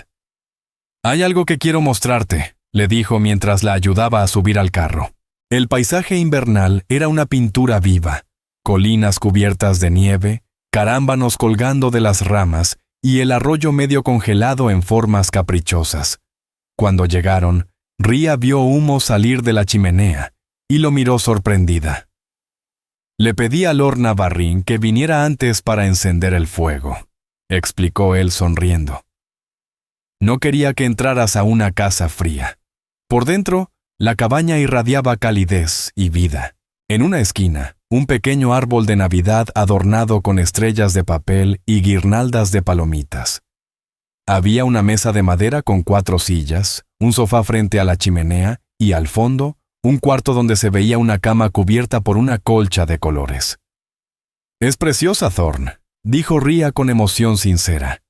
«Hay algo que quiero mostrarte», le dijo mientras la ayudaba a subir al carro. El paisaje invernal era una pintura viva, colinas cubiertas de nieve, carámbanos colgando de las ramas y el arroyo medio congelado en formas caprichosas. Cuando llegaron, Rhea vio humo salir de la chimenea y lo miró sorprendida. Le pedí a Lorna Barrin que viniera antes para encender el fuego, explicó él sonriendo. No quería que entraras a una casa fría. Por dentro, la cabaña irradiaba calidez y vida. En una esquina, un pequeño árbol de Navidad adornado con estrellas de papel y guirnaldas de palomitas. Había una mesa de madera con 4 sillas, un sofá frente a la chimenea y, al fondo, un cuarto donde se veía una cama cubierta por una colcha de colores. «Es preciosa, Thorn», dijo Rhea con emoción sincera.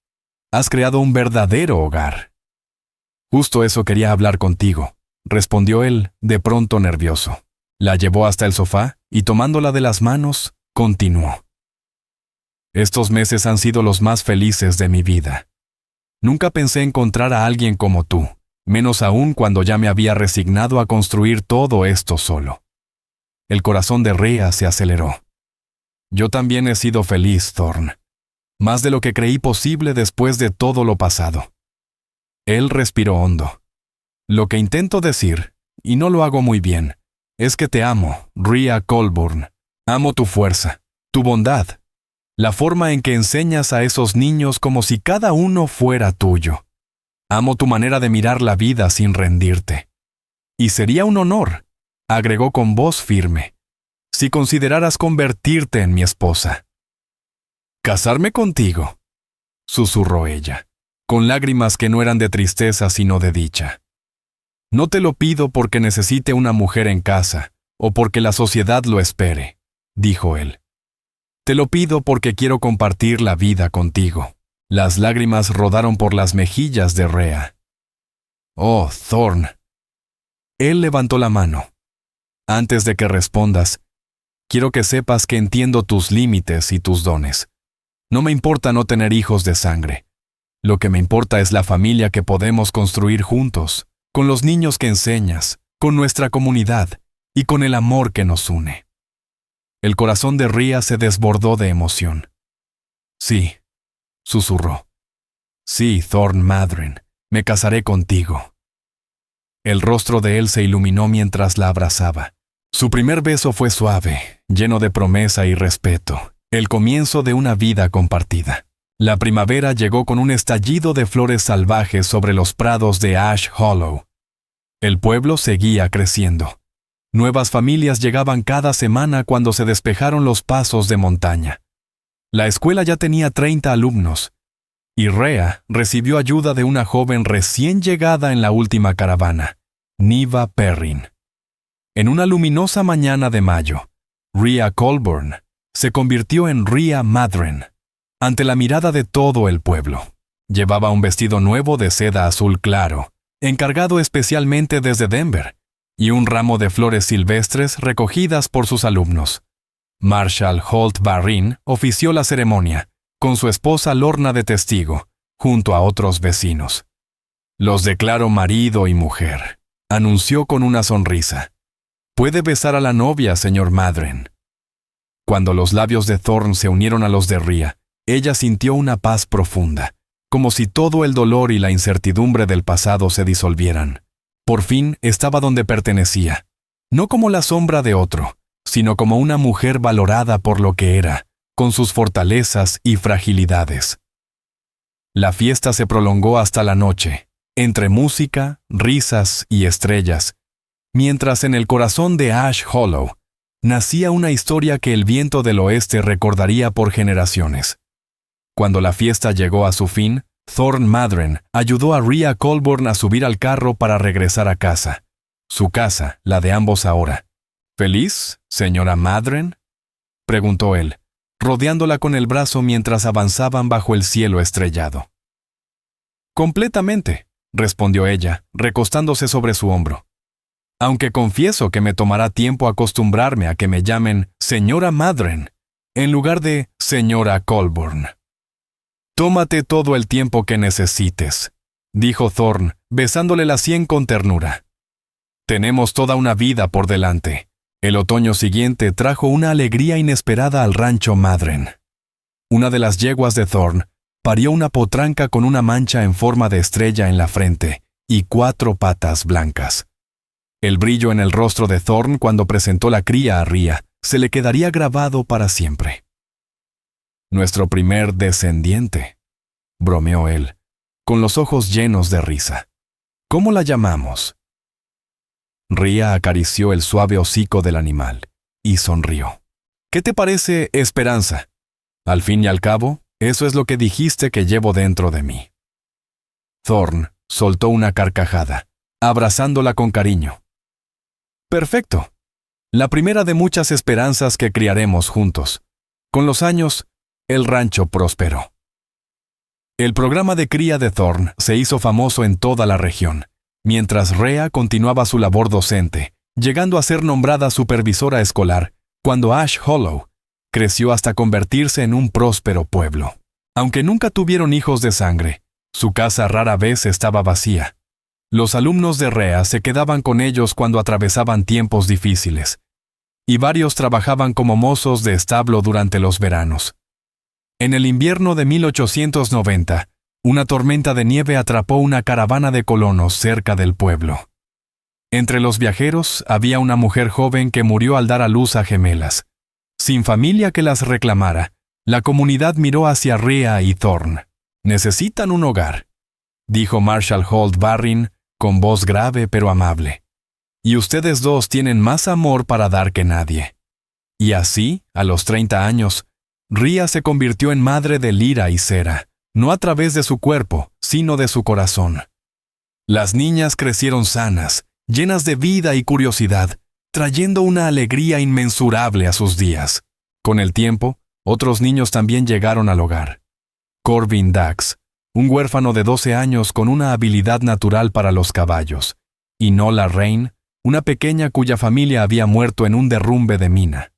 «Has creado un verdadero hogar». «Justo eso quería hablar contigo», respondió él, de pronto nervioso. La llevó hasta el sofá y, tomándola de las manos, continuó. «Estos meses han sido los más felices de mi vida. Nunca pensé encontrar a alguien como tú, menos aún cuando ya me había resignado a construir todo esto solo». El corazón de Rhea se aceleró. «Yo también he sido feliz, Thorn. Más de lo que creí posible después de todo lo pasado». Él respiró hondo. «Lo que intento decir, y no lo hago muy bien, es que te amo, Rhea Colburn. Amo tu fuerza, tu bondad, la forma en que enseñas a esos niños como si cada uno fuera tuyo. Amo tu manera de mirar la vida sin rendirte. Y sería un honor», agregó con voz firme, «si consideraras convertirte en mi esposa». «¿Casarme contigo?», susurró ella, con lágrimas que no eran de tristeza sino de dicha. No te lo pido porque necesite una mujer en casa, o porque la sociedad lo espere, dijo él. Te lo pido porque quiero compartir la vida contigo. Las lágrimas rodaron por las mejillas de Rhea. Oh, Thorn. Él levantó la mano. Antes de que respondas, quiero que sepas que entiendo tus límites y tus dones. No me importa no tener hijos de sangre. Lo que me importa es la familia que podemos construir juntos, con los niños que enseñas, con nuestra comunidad y con el amor que nos une. El corazón de Rhea se desbordó de emoción. Sí, susurró. Sí, Thorn Madren, me casaré contigo. El rostro de él se iluminó mientras la abrazaba. Su primer beso fue suave, lleno de promesa y respeto, el comienzo de una vida compartida. La primavera llegó con un estallido de flores salvajes sobre los prados de Ash Hollow. El pueblo seguía creciendo. Nuevas familias llegaban cada semana cuando se despejaron los pasos de montaña. La escuela ya tenía 30 alumnos, y Rhea recibió ayuda de una joven recién llegada en la última caravana, Niva Perrin. En una luminosa mañana de mayo, Rhea Colburn se convirtió en Rhea Madren, ante la mirada de todo el pueblo. Llevaba un vestido nuevo de seda azul claro, encargado especialmente desde Denver, y un ramo de flores silvestres recogidas por sus alumnos. Marshall Holt Barrin ofició la ceremonia, con su esposa Lorna de testigo, junto a otros vecinos. Los declaro marido y mujer, anunció con una sonrisa. Puede besar a la novia, señor Madren. Cuando los labios de Thorn se unieron a los de Rhea, ella sintió una paz profunda, como si todo el dolor y la incertidumbre del pasado se disolvieran. Por fin estaba donde pertenecía, no como la sombra de otro, sino como una mujer valorada por lo que era, con sus fortalezas y fragilidades. La fiesta se prolongó hasta la noche, entre música, risas y estrellas, mientras en el corazón de Ash Hollow nacía una historia que el viento del oeste recordaría por generaciones. Cuando la fiesta llegó a su fin, Thorn Madren ayudó a Rhea Colburn a subir al carro para regresar a casa. Su casa, la de ambos ahora. ¿Feliz, señora Madren?, preguntó él, rodeándola con el brazo mientras avanzaban bajo el cielo estrellado. Completamente, respondió ella, recostándose sobre su hombro. Aunque confieso que me tomará tiempo acostumbrarme a que me llamen señora Madren, en lugar de señora Colburn. Tómate todo el tiempo que necesites, dijo Thorn, besándole la sien con ternura. Tenemos toda una vida por delante. El otoño siguiente trajo una alegría inesperada al rancho Madren. Una de las yeguas de Thorn parió una potranca con una mancha en forma de estrella en la frente y 4 patas blancas. El brillo en el rostro de Thorn cuando presentó la cría a Rhea se le quedaría grabado para siempre. Nuestro primer descendiente, bromeó él, con los ojos llenos de risa. ¿Cómo la llamamos? Rhea acarició el suave hocico del animal y sonrió. ¿Qué te parece Esperanza? Al fin y al cabo, eso es lo que dijiste que llevo dentro de mí. Thorn soltó una carcajada, abrazándola con cariño. Perfecto. La primera de muchas esperanzas que criaremos juntos. Con los años, el rancho prosperó. El programa de cría de Thorn se hizo famoso en toda la región, mientras Rhea continuaba su labor docente, llegando a ser nombrada supervisora escolar, cuando Ash Hollow creció hasta convertirse en un próspero pueblo. Aunque nunca tuvieron hijos de sangre, su casa rara vez estaba vacía. Los alumnos de Rhea se quedaban con ellos cuando atravesaban tiempos difíciles, y varios trabajaban como mozos de establo durante los veranos. En el invierno de 1890, una tormenta de nieve atrapó una caravana de colonos cerca del pueblo. Entre los viajeros había una mujer joven que murió al dar a luz a gemelas. Sin familia que las reclamara, la comunidad miró hacia Rhea y Thorn. «Necesitan un hogar», dijo Marshall Holt Barrin con voz grave pero amable. «Y ustedes dos tienen más amor para dar que nadie». Y así, a los 30 años, Rhea se convirtió en madre de Lyra y Sera, no a través de su cuerpo, sino de su corazón. Las niñas crecieron sanas, llenas de vida y curiosidad, trayendo una alegría inmensurable a sus días. Con el tiempo, otros niños también llegaron al hogar. Corbin Dax, un huérfano de 12 años con una habilidad natural para los caballos, y Nola Rain, una pequeña cuya familia había muerto en un derrumbe de mina.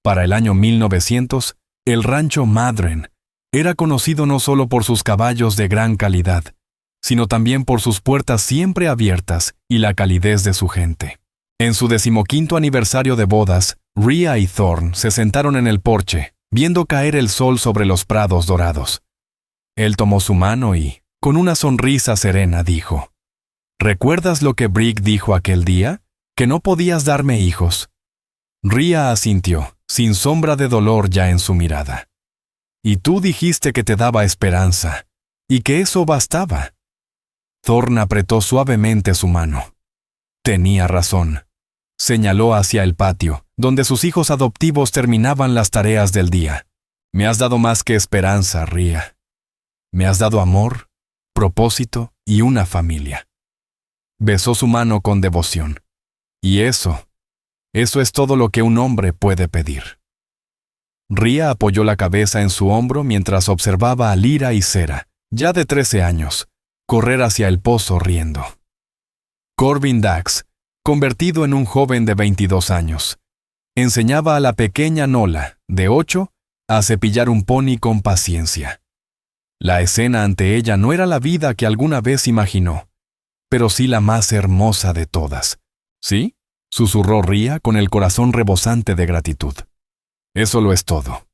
Para el año 1900, el rancho Madren era conocido no solo por sus caballos de gran calidad, sino también por sus puertas siempre abiertas y la calidez de su gente. En su 15º aniversario de bodas, Rhea y Thorne se sentaron en el porche, viendo caer el sol sobre los prados dorados. Él tomó su mano y, con una sonrisa serena, dijo: «¿Recuerdas lo que Brick dijo aquel día? Que no podías darme hijos». Rhea asintió, sin sombra de dolor ya en su mirada. «Y tú dijiste que te daba esperanza, y que eso bastaba». Thorne apretó suavemente su mano. Tenía razón. Señaló hacia el patio, donde sus hijos adoptivos terminaban las tareas del día. «Me has dado más que esperanza, Rhea. Me has dado amor, propósito y una familia». Besó su mano con devoción. Y eso es todo lo que un hombre puede pedir. Rhea apoyó la cabeza en su hombro mientras observaba a Lyra y Sera, ya de 13 años, correr hacia el pozo riendo. Corbin Dax, convertido en un joven de 22 años, enseñaba a la pequeña Nola, de 8, a cepillar un pony con paciencia. La escena ante ella no era la vida que alguna vez imaginó, pero sí la más hermosa de todas. ¿Sí?, susurró Rhea con el corazón rebosante de gratitud. Eso lo es todo.